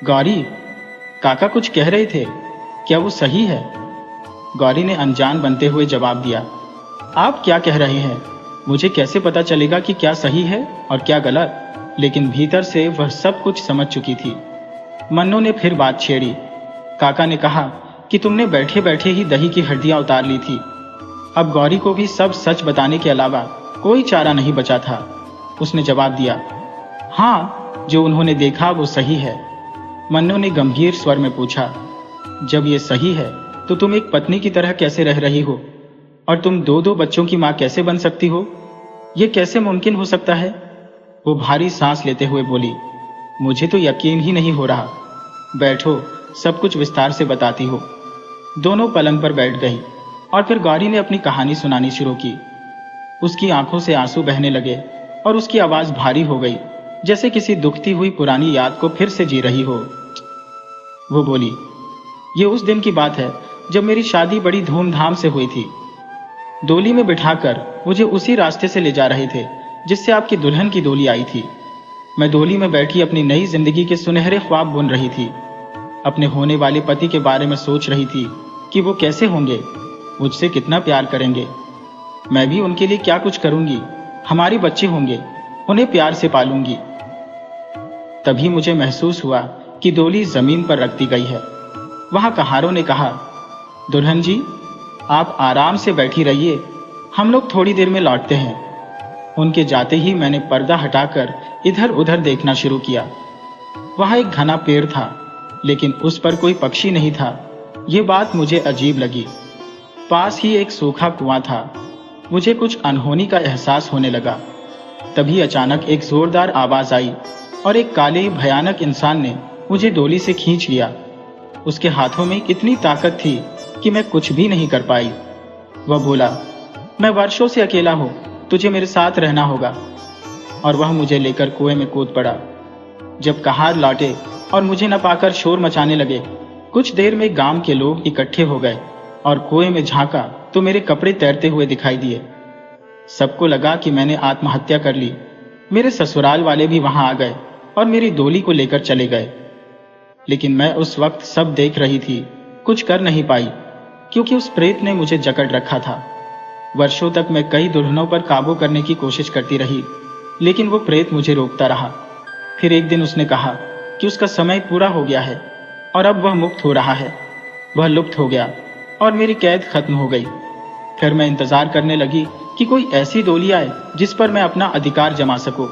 गौरी, काका कुछ कह रहे थे, क्या वो सही है? गौरी ने अनजान बनते हुए जवाब दिया, आप क्या कह रहे हैं? मुझे कैसे पता चलेगा कि क्या सही है और क्या गलत? लेकिन भीतर से वह सब कुछ समझ चुकी थी। मन्नू ने फिर बात छेड़ी। काका ने कहा कि तुमने बैठे बैठे ही दही की हड्डियां उतार ली थी। अब गौरी को भी सब सच बताने के अलावा कोई चारा नहीं बचा था। उसने जवाब दिया, हाँ, जो उन्होंने देखा वो सही है। मन्नू ने गंभीर स्वर में पूछा, जब ये सही है तो तुम एक पत्नी की तरह कैसे रह रही हो? और तुम 2 बच्चों की मां कैसे बन सकती हो? ये कैसे मुमकिन हो सकता है? वो भारी सांस लेते हुए बोली, मुझे तो यकीन ही नहीं हो रहा। बैठो, सब कुछ विस्तार से बताती हो। दोनों पलंग पर बैठ गई और फिर गौरी ने अपनी कहानी सुनानी शुरू की। उसकी आंखों से आंसू बहने लगे और उसकी आवाज भारी हो गई, जैसे किसी दुखती हुई पुरानी याद को फिर से जी रही हो। वो बोली, ये उस दिन की बात है जब मेरी शादी बड़ी धूमधाम से हुई थी। डोली में बिठाकर मुझे उसी रास्ते से ले जा रहे थे जिससे आपकी दुल्हन की डोली आई थी। मैं डोली में बैठी अपनी नई जिंदगी के सुनहरे ख्वाब बुन रही थी। अपने होने वाले पति के बारे में सोच रही थी कि वो कैसे होंगे, मुझसे कितना प्यार करेंगे, मैं भी उनके लिए क्या कुछ करूंगी, हमारे बच्चे होंगे, उन्हें प्यार से पालूंगी। तभी मुझे महसूस हुआ कि डोली जमीन पर रख दी गई है। वहां कहारों ने कहा, दुल्हन जी, आप आराम से बैठी रहिए, हम लोग थोड़ी देर में लौटते हैं। उनके जाते ही मैंने पर्दा हटाकर इधर उधर देखना शुरू किया। वहां एक घना पेड़ था, लेकिन उस पर कोई पक्षी नहीं था। ये बात मुझे अजीब लगी। पास ही एक सूखा कुआं था। मुझे कुछ अनहोनी का एहसास होने लगा। तभी अचानक एक जोरदार आवाज आई और एक काले भयानक इंसान ने मुझे डोली से खींच लिया। उसके हाथों में इतनी ताकत थी कि मैं कुछ भी नहीं कर पाई। वह बोला, मैं वर्षों से अकेला हूं, तुझे मेरे साथ रहना होगा। और वह मुझे लेकर कुएं में कूद पड़ा। जब कहार लौटे और मुझे न पाकर शोर मचाने लगे, कुछ देर में गांव के लोग इकट्ठे हो गए और कुएं में झांका तो मेरे कपड़े तैरते हुए दिखाई दिए। सबको लगा कि मैंने आत्महत्या कर ली। मेरे ससुराल वाले भी वहां आ गए और मेरी डोली को लेकर चले गए। लेकिन मैं उस वक्त सब देख रही थी, कुछ कर नहीं पाई, क्योंकि उस प्रेत ने मुझे जकड़ रखा था। वर्षों तक मैं कई दुल्हनों पर काबू करने की कोशिश करती रही, लेकिन वो प्रेत मुझे रोकता रहा। फिर एक दिन उसने कहा कि उसका समय पूरा हो गया है और अब वह मुक्त हो रहा है। वह लुप्त हो गया और मेरी कैद खत्म हो गई। फिर मैं इंतजार करने लगी कि कोई ऐसी डोली आए जिस पर मैं अपना अधिकार जमा सकूं।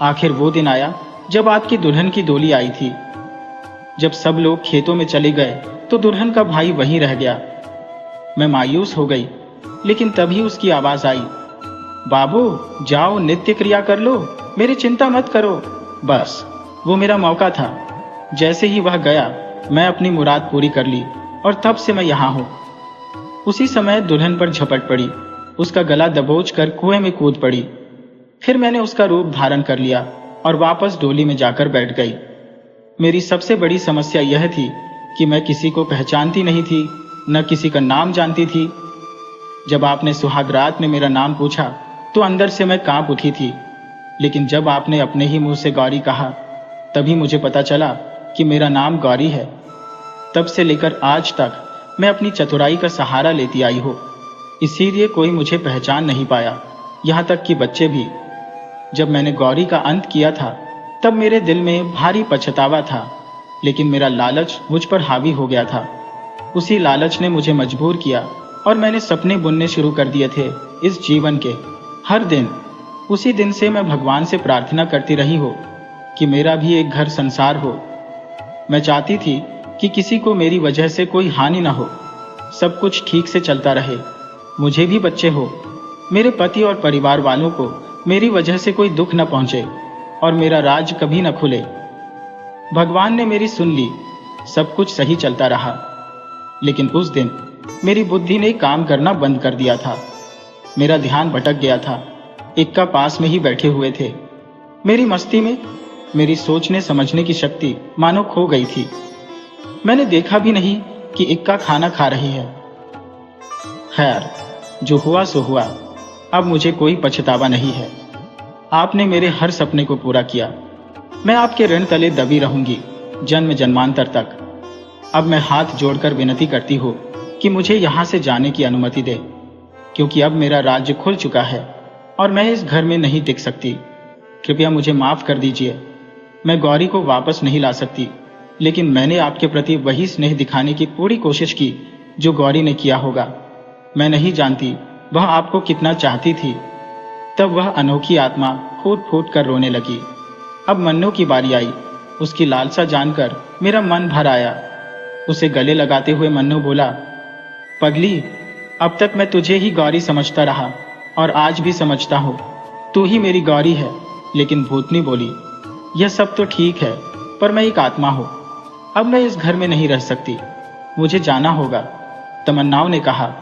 आखिर वो दिन आया जब आपकी दुल्हन की डोली आई थी। जब सब लोग खेतों में चले गए तो दुल्हन का भाई वहीं रह गया। मैं मायूस हो गई, लेकिन तभी उसकी आवाज आई, बाबू जाओ नित्य क्रिया कर लो, मेरी चिंता मत करो। बस वो मेरा मौका था। जैसे ही वह गया, मैं अपनी मुराद पूरी कर ली और तब से मैं यहाँ हूँ। उसी समय दुल्हन पर झपट पड़ी, उसका गला दबोच कर कुएं में कूद पड़ी। फिर मैंने उसका रूप धारण कर लिया और वापस डोली में जाकर बैठ गई। मेरी सबसे बड़ी समस्या यह थी कि मैं किसी को पहचानती नहीं थी, न किसी का नाम जानती थी। जब आपने सुहाग रात में मेरा नाम पूछा तो अंदर से मैं कांप उठी थी, लेकिन जब आपने अपने ही मुंह से गौरी कहा, तभी मुझे पता चला कि मेरा नाम गौरी है। तब से लेकर आज तक मैं अपनी चतुराई का सहारा लेती आई हूँ, इसीलिए कोई मुझे पहचान नहीं पाया, यहाँ तक कि बच्चे भी। जब मैंने गौरी का अंत किया था तब मेरे दिल में भारी पछतावा था, लेकिन मेरा लालच मुझ पर हावी हो गया था। उसी लालच ने मुझे मजबूर किया और मैंने सपने बुनने शुरू कर दिए थे इस जीवन के हर दिन। उसी दिन से मैं भगवान से प्रार्थना करती रही हो कि मेरा भी एक घर संसार हो। मैं चाहती थी कि किसी को मेरी वजह से कोई हानि न हो, सब कुछ ठीक से चलता रहे, मुझे भी बच्चे हो, मेरे पति और परिवार वालों को मेरी वजह से कोई दुख न पहुंचे और मेरा राज कभी न खुले। भगवान ने मेरी सुन ली, सब कुछ सही चलता रहा। लेकिन उस दिन मेरी बुद्धि ने काम करना बंद कर दिया था। मेरा ध्यान भटक गया था। इक्का पास में ही बैठे हुए थे। मेरी मस्ती में मेरी सोचने समझने की शक्ति मानो खो गई थी। मैंने देखा भी नहीं कि इक्का खाना खा रही है। खैर, जो हुआ सो हुआ। अब मुझे कोई पछतावा नहीं है। आपने मेरे हर सपने को पूरा किया। मैं आपके ऋण तले दबी रहूंगी जन्म जन्मांतर तक। अब मैं हाथ जोड़कर विनती करती हूँ कि मुझे यहाँ से जाने की अनुमति दे, क्योंकि अब मेरा राज्य खुल चुका है और मैं इस घर में नहीं टिक सकती। कृपया मुझे माफ कर दीजिए। मैं गौरी को वापस नहीं ला सकती, लेकिन मैंने आपके प्रति वही स्नेह दिखाने की पूरी कोशिश की जो गौरी ने किया होगा। मैं नहीं जानती वह आपको कितना चाहती थी। तब वह अनोखी आत्मा फूट फूट कर रोने लगी। अब मन्नू की बारी आई। उसकी लालसा जानकर मेरा मन भर आया। उसे गले लगाते हुए मन्नू बोला, पगली, अब तक मैं तुझे ही गौरी समझता रहा और आज भी समझता हूँ। तू ही मेरी गौरी है। लेकिन भूतनी बोली, यह सब तो ठीक है, पर मैं एक आत्मा हूँ। अब मैं इस घर में नहीं रह सकती, मुझे जाना होगा। तमन्नाओं ने कहा,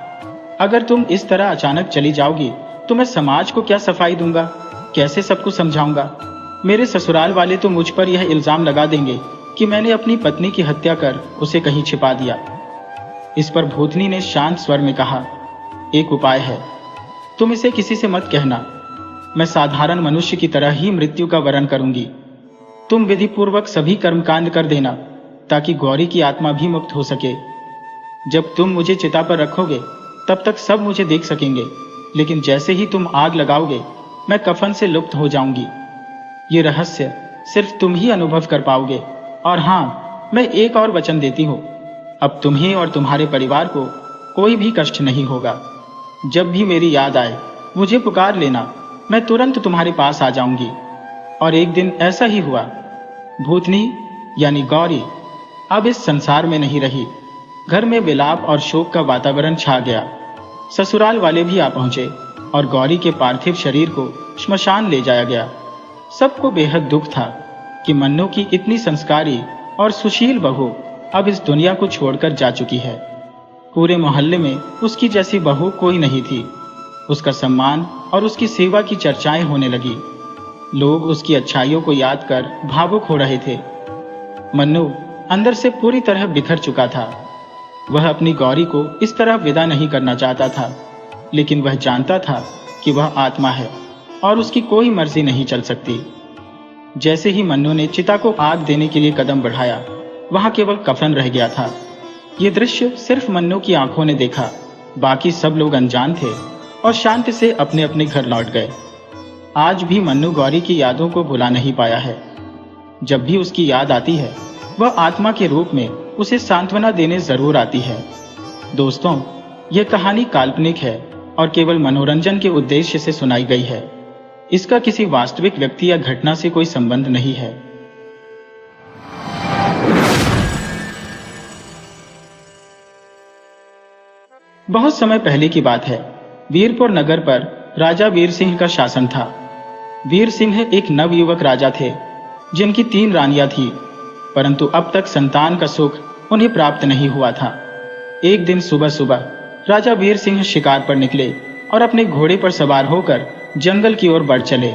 अगर तुम इस तरह अचानक चली जाओगी तो मैं समाज को क्या सफाई दूंगा, कैसे सबको समझाऊंगा? मेरे ससुराल वाले तो मुझ पर यह इल्जाम लगा देंगे कि मैंने अपनी पत्नी की हत्या कर उसे कहीं छिपा दिया। इस पर भूतनी ने शांत स्वर में कहा, एक उपाय है, तुम इसे किसी से मत कहना। मैं साधारण मनुष्य की तरह ही मृत्यु का वरण करूंगी। तुम विधिपूर्वक सभी कर्मकांड कर देना ताकि गौरी की आत्मा भी मुक्त हो सके। जब तुम मुझे चिता पर रखोगे तब तक सब मुझे देख सकेंगे, लेकिन जैसे ही तुम आग लगाओगे मैं कफन से लुप्त हो जाऊंगी। ये रहस्य सिर्फ तुम ही अनुभव कर पाओगे। और हाँ, मैं एक और वचन देती हूँ, अब तुम्हें और तुम्हारे परिवार को कोई भी कष्ट नहीं होगा। जब भी मेरी याद आए मुझे पुकार लेना, मैं तुरंत तुम्हारे पास आ जाऊंगी। और एक दिन ऐसा ही हुआ। भूतनी यानी गौरी अब इस संसार में नहीं रही। घर में विलाप और शोक का वातावरण छा गया। ससुराल वाले भी आ पहुंचे और गौरी के पार्थिव शरीर को श्मशान ले जाया गया। सबको बेहद दुख था कि मन्नू की इतनी संस्कारी और सुशील बहू अब इस दुनिया को छोड़कर जा चुकी है। पूरे मोहल्ले में उसकी जैसी बहू कोई नहीं थी। उसका सम्मान और उसकी सेवा की चर्चाएं होने लगी। लोग उसकी अच्छाइयों को याद कर भावुक हो रहे थे। मन्नू अंदर से पूरी तरह बिखर चुका था। वह अपनी गौरी को इस तरह विदा नहीं करना चाहता था, लेकिन वह जानता था कि वह आत्मा है और उसकी कोई मर्जी नहीं चल सकती। जैसे ही मन्नू ने चिता को आग देने के लिए कदम बढ़ाया, वहां केवल कफन रह गया था। ये दृश्य सिर्फ मन्नू की आंखों ने देखा। बाकी सब लोग अनजान थे और शांति से अपने अपने घर लौट गए। आज भी मन्नू गौरी की यादों को भुला नहीं पाया है। जब भी उसकी याद आती है, वह आत्मा के रूप में उसे सांत्वना देने जरूर आती है। दोस्तों, यह कहानी काल्पनिक है और केवल मनोरंजन के उद्देश्य से सुनाई गई है। इसका किसी वास्तविक व्यक्ति या घटना से कोई संबंध नहीं है। बहुत समय पहले की बात है। वीरपुर नगर पर राजा वीर सिंह का शासन था। वीर सिंह एक नवयुवक राजा थे जिनकी 3 रानियां थी, परंतु अब तक संतान का सुख उन्हें प्राप्त नहीं हुआ था। एक दिन सुबह सुबह राजा वीर सिंह शिकार पर निकले और अपने घोड़े पर सवार होकर जंगल की ओर बढ़ चले।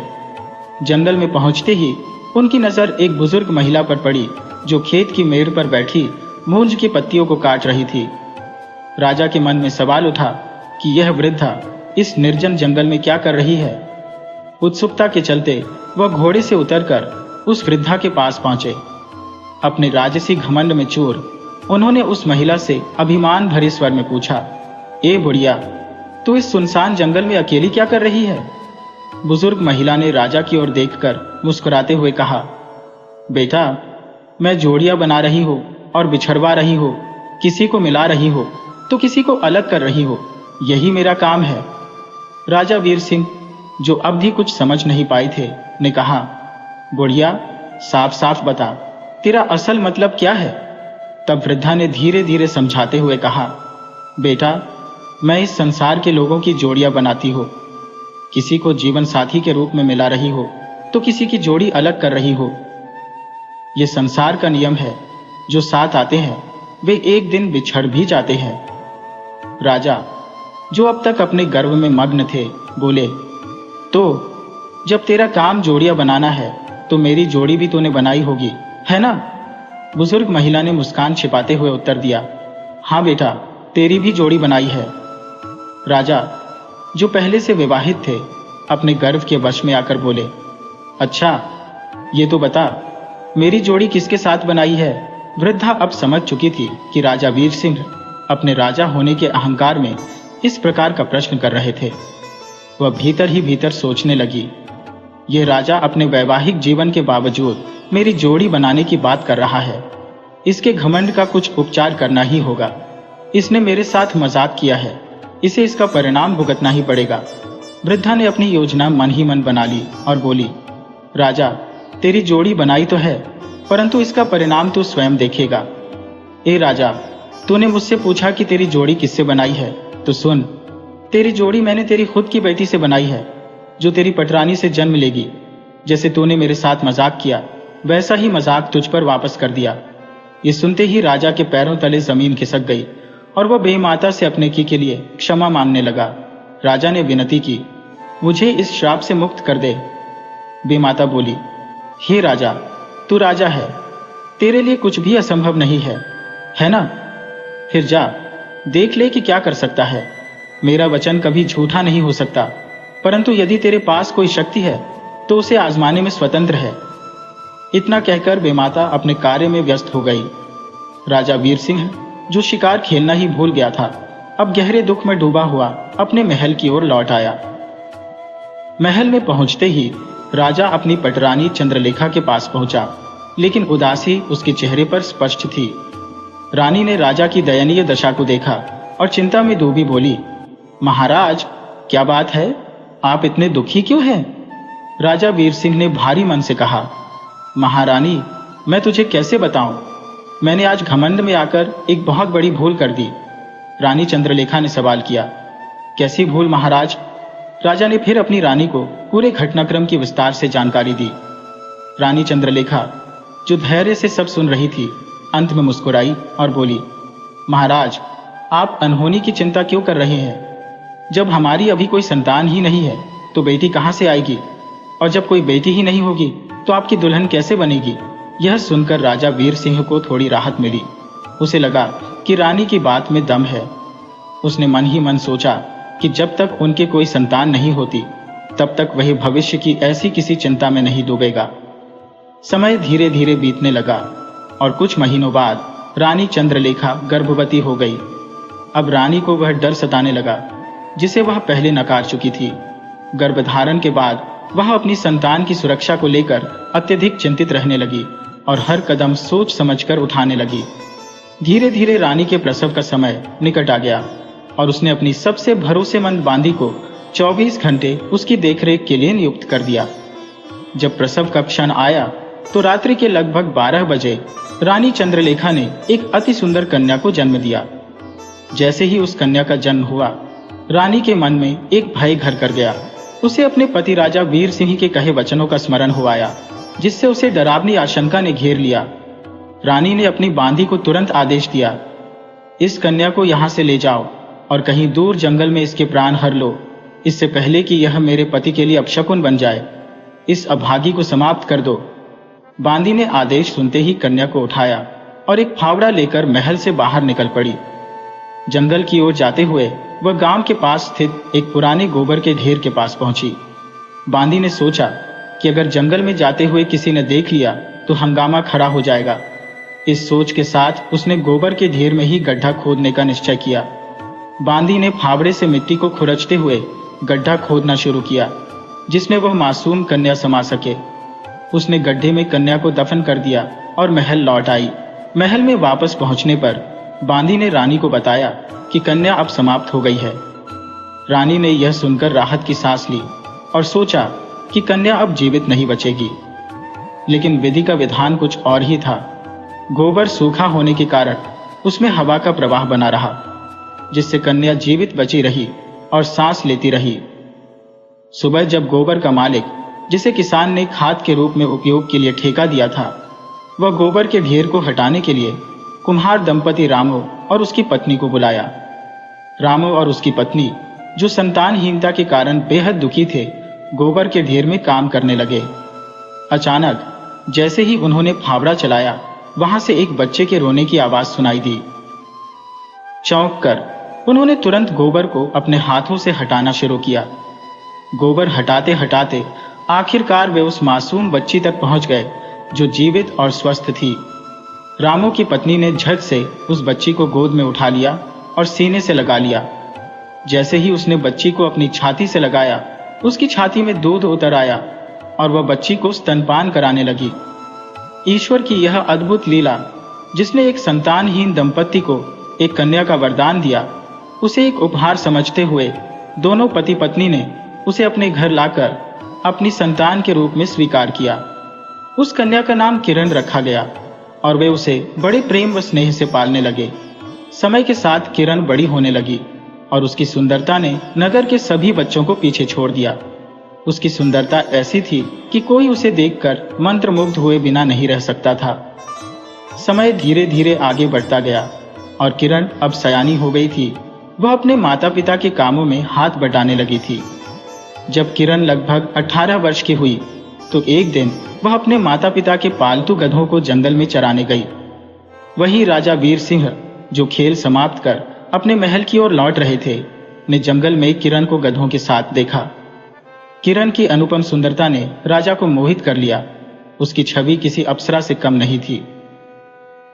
जंगल में पहुंचते ही उनकी नजर एक बुजुर्ग महिला पर पड़ी जो खेत की मेड़ पर बैठी मूंज की पत्तियों को काट रही थी। राजा के मन में सवाल उठा कि यह वृद्धा इस निर्जन जंगल में क्या कर रही है। उत्सुकता के चलते वह घोड़े से उतरकर उस वृद्धा के पास पहुंचे। अपने राजसी घमंड में चूर उन्होंने उस महिला से अभिमान भरे स्वर में पूछा, ए बुढ़िया, तू इस सुनसान जंगल में अकेली क्या कर रही है? बुजुर्ग महिला ने राजा की ओर देखकर मुस्कुराते हुए कहा, बेटा, मैं जोड़ियां बना रही हूं और बिछड़वा रही हूं, किसी को मिला रही हो तो किसी को अलग कर रही हो, यही मेरा काम है। राजा वीर सिंह, जो अब भी कुछ समझ नहीं पाए थे, ने कहा, बुढ़िया, साफ साफ बता, तेरा असल मतलब क्या है? तब वृद्धा ने धीरे धीरे समझाते हुए कहा, बेटा, मैं इस संसार के लोगों की जोड़ियां बनाती हो। किसी को जीवन साथी के रूप में मिला रही हो तो किसी की जोड़ी अलग कर रही हो। यह संसार का नियम है। जो साथ आते हैं वे एक दिन बिछड़ भी जाते हैं। राजा, जो अब तक अपने गर्व में मग्न थे, बोले, तो जब तेरा काम जोड़ियां बनाना है तो मेरी जोड़ी भी तूने बनाई होगी, है ना? बुजुर्ग महिला ने मुस्कान छिपाते हुए उत्तर दिया, हाँ बेटा, तेरी भी जोड़ी बनाई है। राजा, जो पहले से विवाहित थे, अपने गर्व के वश में आकर बोले, अच्छा, ये तो बता, मेरी जोड़ी किसके साथ बनाई है? वृद्धा अब समझ चुकी थी कि राजा वीर सिंह अपने राजा होने के अहंकार में इस प्रकार का प्रश्न कर रहे थे। वह भीतर ही भीतर सोचने लगी, यह राजा अपने वैवाहिक जीवन के बावजूद मेरी जोड़ी बनाने की बात कर रहा है। इसके घमंड का कुछ उपचार करना ही होगा। इसने मेरे साथ मजाक किया है, इसे इसका परिणाम भुगतना ही पड़ेगा। वृद्धा ने अपनी योजना मन ही मन बना ली और बोली, राजा, तेरी जोड़ी बनाई तो है, परंतु इसका परिणाम तू स्वयं देखेगा। ए राजा, तूने मुझसे पूछा कि तेरी जोड़ी किससे बनाई है, तो सुन, तेरी जोड़ी मैंने तेरी खुद की बेटी से बनाई है, जो तेरी पटरानी से जन्म लेगी। जैसे तूने मेरे साथ मजाक किया, वैसा ही मजाक तुझ पर वापस कर दिया। ये सुनते ही राजा के पैरों तले जमीन खिसक गई और वह बेमाता से अपने की के लिए क्षमा मांगने लगा। राजा ने विनती की, मुझे इस श्राप से मुक्त कर दे। बेमाता बोली, हे राजा, तू राजा है, तेरे लिए कुछ भी असंभव नहीं है ना? फिर जा, देख ले कि क्या कर सकता है। मेरा वचन कभी झूठा नहीं हो सकता। परंतु यदि तेरे पास कोई शक्ति है तो उसे आजमाने में स्वतंत्र है। इतना कहकर बेमाता अपने कार्य में व्यस्त हो गई। राजा वीर सिंह, जो शिकार खेलना ही भूल गया था, अब गहरे दुख में डूबा हुआ अपने महल की ओर लौट आया। महल में पहुंचते ही राजा अपनी पटरानी चंद्रलेखा के पास पहुंचा, लेकिन उदासी उसके चेहरे पर स्पष्ट थी। रानी ने राजा की दयनीय दशा को देखा और चिंता में डूबी बोली, महाराज, क्या बात है? आप इतने दुखी क्यों हैं? राजा वीर सिंह ने भारी मन से कहा, महारानी, मैं तुझे कैसे बताऊं? मैंने आज घमंड में आकर एक बहुत बड़ी भूल कर दी। रानी चंद्रलेखा ने सवाल किया। कैसी भूल महाराज? राजा ने फिर अपनी रानी को पूरे घटनाक्रम की विस्तार से जानकारी दी। रानी चंद्रलेखा, जो धैर्य से सब सुन रही थी, अंत में मुस्कुराई और बोली, महाराज, आप अनहोनी की चिंता क्यों कर रहे हैं? जब हमारी अभी कोई संतान ही नहीं है तो बेटी कहां से आएगी? और जब कोई बेटी ही नहीं होगी तो आपकी दुल्हन कैसे बनेगी? यह सुनकर राजा वीर सिंह को थोड़ी राहत मिली। उसे लगा कि रानी की बात में दम है। उसने मन ही मन सोचा कि जब तक उनके कोई संतान नहीं होती तब तक वह भविष्य की ऐसी किसी चिंता में नहीं डूबेगा। समय धीरे धीरे बीतने लगा और कुछ महीनों बाद रानी चंद्रलेखा गर्भवती हो गई। अब रानी को वह डर सताने लगा जिसे वह पहले नकार चुकी थी। गर्भधारण के बाद वह अपनी संतान की सुरक्षा को लेकर अत्यधिक चिंतित रहने लगी और हर कदम सोच समझकर उठाने लगी। धीरे धीरे रानी के प्रसव का समय निकट आ गया और उसने अपनी सबसे भरोसेमंद बांदी को 24 घंटे उसकी देखरेख के लिए नियुक्त कर दिया। जब प्रसव का क्षण आया तो रात्रि के लगभग 12 बजे रानी चंद्रलेखा ने एक अति सुंदर कन्या को जन्म दिया। जैसे ही उस कन्या का जन्म हुआ, रानी के मन में एक भय घर कर गया। उसे अपने पति राजा वीर सिंह के कहे वचनों का स्मरण हो आया, जिससे उसे डरावनी आशंका ने घेर लिया। रानी ने अपनी बांदी को तुरंत आदेश दिया, इस कन्या को यहां से ले जाओ और कहीं दूर जंगल में इसके प्राण हर लो, इससे पहले कि यह मेरे पति के लिए अपशकुन बन जाए। इस अभागी को समाप्त कर दो। बांदी ने आदेश सुनते ही कन्या को उठाया और एक फावड़ा लेकर महल से बाहर निकल पड़ी। जंगल की ओर जाते हुए वह गांव के पास स्थित एक पुराने गोबर के ढेर के पास पहुंची। बांदी ने सोचा कि अगर जंगल में जाते हुए किसी ने देख लिया तो हंगामा खड़ा हो जाएगा। इस सोच के साथ उसने गोबर के ढेर में ही गड्ढा खोदने का निश्चय किया। बांदी ने फावड़े से मिट्टी को खुरचते हुए गड्ढा खोदना शुरू किया, जिसमें वह मासूम कन्या समा सके। उसने गड्ढे में कन्या को दफन कर दिया और महल लौट आई। महल में वापस पहुंचने पर बांदी ने रानी को बताया कि कन्या अब समाप्त हो गई है। रानी ने यह सुनकर राहत की सांस ली और सोचा कि कन्या अब जीवित नहीं बचेगी। लेकिन विधि का विधान कुछ और ही था। गोबर सूखा होने के कारण उसमें हवा का प्रवाह बना रहा, जिससे कन्या जीवित बची रही और सांस लेती रही। सुबह जब गोबर का मालिक, जिसे किसान ने खाद के रूप में उपयोग के लिए ठेका दिया था, वह गोबर के ढेर को हटाने के लिए कुम्हार दंपति रामू और उसकी पत्नी को बुलाया। रामू और उसकी पत्नी, जो संतानहीनता के कारण बेहद दुखी थे, गोबर के ढेर में काम करने लगे। अचानक जैसे ही उन्होंने फावड़ा चलाया, वहां से एक बच्चे के रोने की आवाज सुनाई दी। चौंक कर उन्होंने तुरंत गोबर को अपने हाथों से हटाना शुरू किया। गोबर हटाते हटाते आखिरकार वे उस मासूम बच्ची तक पहुंच गए जो जीवित और स्वस्थ थी। रामू की पत्नी ने झट से उस बच्ची को गोद में उठा लिया और सीने से लगा लिया। जैसे ही उसने बच्ची को अपनी छाती से लगाया, उसकी छाती में दूध उतर आया और वह बच्ची को स्तनपान कराने लगी। ईश्वर की यह अद्भुत लीला, जिसने एक संतानहीन दंपति को एक कन्या का वरदान दिया, उसे एक उपहार समझते हुए दोनों पति पत्नी ने उसे अपने घर लाकर अपनी संतान के रूप में स्वीकार किया। उस कन्या का नाम किरण रखा गया और वे उसे बड़े प्रेम व स्नेह से पालने लगे। समय के साथ किरण बड़ी होने लगी और उसकी सुंदरता ने नगर के सभी बच्चों को पीछे छोड़ दिया। उसकी सुंदरता ऐसी थी कि कोई उसे देखकर मंत्रमुग्ध हुए बिना नहीं रह सकता था। समय धीरे धीरे आगे बढ़ता गया और किरण अब सयानी हो गई थी। वह अपने माता पिता के कामों में हाथ बटाने लगी थी। जब किरण लगभग 18 वर्ष की हुई तो एक दिन वह अपने माता पिता के पालतू गधों को जंगल में चराने गई। वही राजा वीर सिंह, जो खेल समाप्त कर अपने महल की ओर लौट रहे थे, ने जंगल में किरण को गधों के साथ देखा। किरण की अनुपम सुंदरता ने राजा को मोहित कर लिया। उसकी छवि किसी अप्सरा से कम नहीं थी।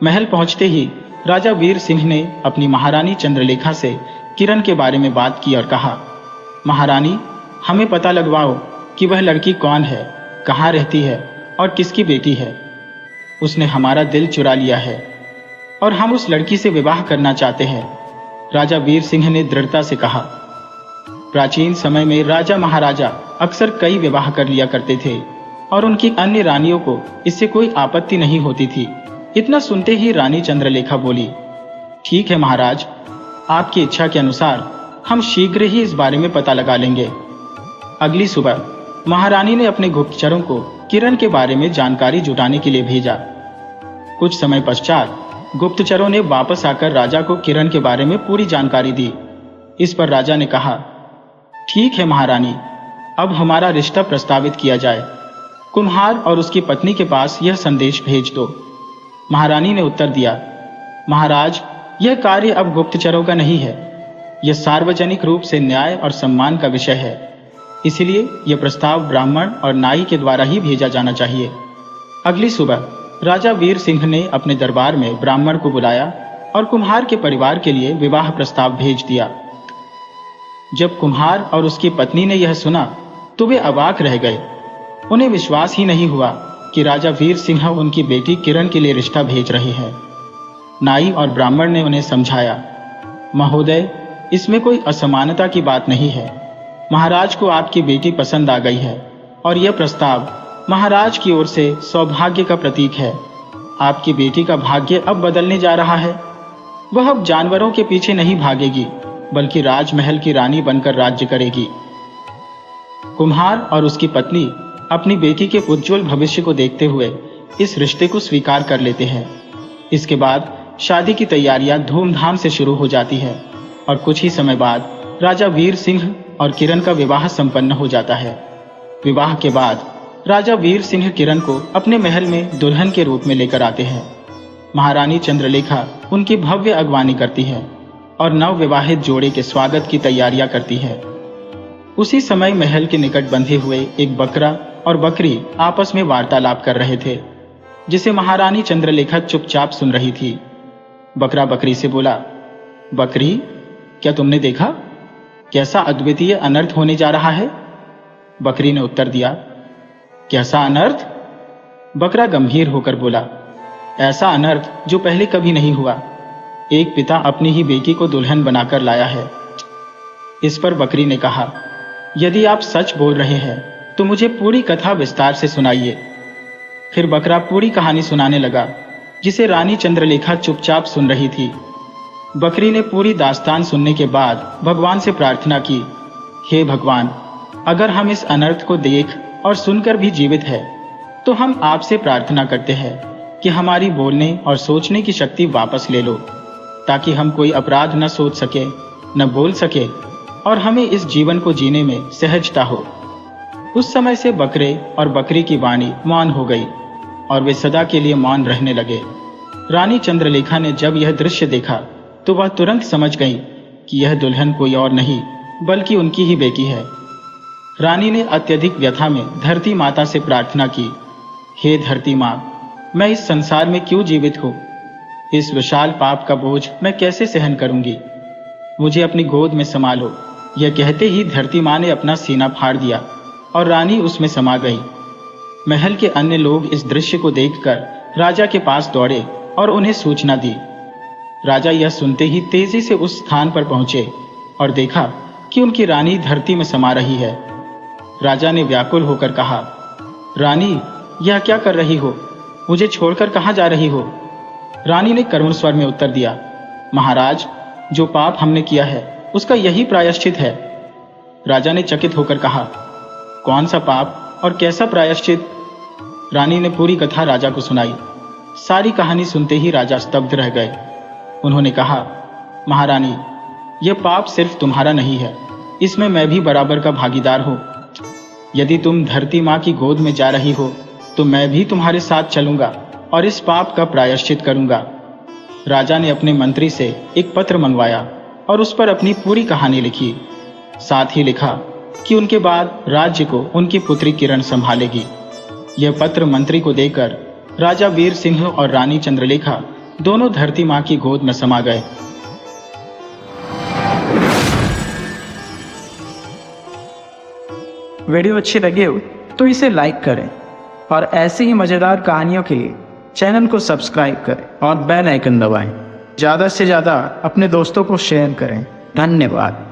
महल पहुंचते ही राजा वीर सिंह ने अपनी महारानी चंद्रलेखा से किरण के बारे में बात की और कहा, महारानी, हमें पता लगवाओ कि वह लड़की कौन है, कहाँ रहती है और किसकी बेटी है। उसने हमारा दिल चुरा लिया है और हम उस लड़की से विवाह करना चाहते हैं, राजा वीर सिंह ने दृढ़ता से कहा। प्राचीन समय में राजा महाराजा अक्सर कई विवाह कर लिया करते थे और उनकी अन्य रानियों को इससे कोई आपत्ति नहीं होती थी। इतना सुनते ही रानी चंद्रलेखा बोली, ठीक है महाराज, आपकी इच्छा के अनुसार हम शीघ्र ही इस बारे में पता लगा लेंगे। अगली सुबह महारानी ने अपने गुप्तचरों को किरण के बारे में जानकारी जुटाने के लिए भेजा। कुछ समय पश्चात गुप्तचरों ने वापस आकर राजा को किरण के बारे में पूरी जानकारी दी। इस पर राजा ने कहा, ठीक है महारानी, अब हमारा रिश्ता प्रस्तावित किया जाए। कुम्हार और उसकी पत्नी के पास यह संदेश भेज दो। महारानी ने उत्तर दिया, महाराज, यह कार्य अब गुप्तचरों का नहीं है, यह सार्वजनिक रूप से न्याय और सम्मान का विषय है, इसलिए यह प्रस्ताव ब्राह्मण और नाई के द्वारा ही भेजा जाना चाहिए। अगली सुबह राजा वीर सिंह ने अपने दरबार में ब्राह्मण को बुलाया और कुम्हार के परिवार के लिए विवाह प्रस्ताव भेज दिया। जब कुम्हार और उसकी पत्नी ने यह सुना तो वे अवाक रह गए। उन्हें विश्वास ही नहीं हुआ कि राजा वीर सिंह उनकी बेटी किरण के लिए रिश्ता भेज रहे हैं। नाई और ब्राह्मण ने उन्हें समझाया, महोदय, इसमें कोई असमानता की बात नहीं है। महाराज को आपकी बेटी पसंद आ गई है और यह प्रस्ताव महाराज की ओर से सौभाग्य का प्रतीक है। आपकी बेटी का भाग्य अब बदलने जा रहा है। वह अब जानवरों के पीछे नहीं भागेगी, बल्कि राजमहल की रानी बनकर राज्य करेगी। कुम्हार और उसकी पत्नी अपनी बेटी के उज्जवल भविष्य को देखते हुए इस रिश्ते को स्वीकार कर लेते हैं। इसके बाद शादी की तैयारियां धूमधाम से शुरू हो जाती है और कुछ ही समय बाद राजा वीर सिंह और किरण का विवाह संपन्न हो जाता है। विवाह के बाद राजा वीर सिंह किरण को अपने महल में दुल्हन के रूप में लेकर आते हैं। महारानी चंद्रलेखा उनकी भव्य अगवानी करती है और नव विवाहित जोड़े के स्वागत की तैयारियां करती है। उसी समय महल के निकट बंधे हुए एक बकरा और बकरी आपस में वार्तालाप कर रहे थे, जिसे महारानी चंद्रलेखा चुपचाप सुन रही थी। बकरा बकरी से बोला, बकरी, क्या तुमने देखा? कैसा अद्वितीय अनर्थ होने जा रहा है? बकरी ने उत्तर दिया, कैसा अनर्थ? बकरा गंभीर होकर बोला, ऐसा अनर्थ जो पहले कभी नहीं हुआ। एक पिता अपनी ही बेटी को दुल्हन बनाकर लाया है। इस पर बकरी ने कहा, यदि आप सच बोल रहे हैं तो मुझे पूरी कथा विस्तार से सुनाइए। फिर बकरा पूरी कहानी सुनाने लगा, जिसे रानी चंद्रलेखा चुपचाप सुन रही थी। बकरी ने पूरी दास्तान सुनने के बाद भगवान से प्रार्थना की, हे भगवान, अगर हम इस अनर्थ को देख और सुनकर भी जीवित है तो हम आपसे प्रार्थना करते हैं कि हमारी बोलने और सोचने की शक्ति वापस ले लो, ताकि हम कोई अपराध न सोच सके, न बोल सके और हमें इस जीवन को जीने में सहजता हो। उस समय से बकरे और बकरी की वाणी मौन हो गई और वे सदा के लिए मौन रहने लगे। रानी चंद्रलेखा ने जब यह दृश्य देखा तो वह तुरंत समझ गई कि यह दुल्हन कोई और नहीं बल्कि उनकी ही बेटी है। रानी ने अत्यधिक व्यथा में धरती माता से प्रार्थना की, हे धरती माँ, मैं इस संसार में क्यों जीवित हूँ? इस विशाल पाप का बोझ मैं कैसे सहन करूंगी? मुझे अपनी गोद में समा लो। यह कहते ही धरती माँ ने अपना सीना फाड़ दिया और रानी उसमें समा गई। महल के अन्य लोग इस दृश्य को देखकर राजा के पास दौड़े और उन्हें सूचना दी। राजा यह सुनते ही तेजी से उस स्थान पर पहुंचे और देखा कि उनकी रानी धरती में समा रही है। राजा ने व्याकुल होकर कहा, रानी, यह क्या कर रही हो? मुझे छोड़कर कहाँ जा रही हो? रानी ने करुण स्वर में उत्तर दिया, महाराज, जो पाप हमने किया है उसका यही प्रायश्चित है। राजा ने चकित होकर कहा, कौन सा पाप और कैसा प्रायश्चित? रानी ने पूरी कथा राजा को सुनाई। सारी कहानी सुनते ही राजा स्तब्ध रह गए। उन्होंने कहा, महारानी, यह पाप सिर्फ तुम्हारा नहीं है, इसमें मैं भी बराबर का भागीदार हूं। यदि तुम धरती माँ की गोद में जा रही हो तो मैं भी तुम्हारे साथ चलूंगा और इस पाप का प्रायश्चित करूंगा। राजा ने अपने मंत्री से एक पत्र मंगवाया और उस पर अपनी पूरी कहानी लिखी। साथ ही लिखा कि उनके बाद राज्य को उनकी पुत्री किरण संभालेगी। यह पत्र मंत्री को देकर राजा वीर सिंह और रानी चंद्रलेखा दोनों धरती माँ की गोद में समा गए। वीडियो अच्छी लगी हो तो इसे लाइक करें और ऐसी ही मज़ेदार कहानियों के लिए चैनल को सब्सक्राइब करें और बेल आइकन दबाएं। ज़्यादा से ज़्यादा अपने दोस्तों को शेयर करें। धन्यवाद।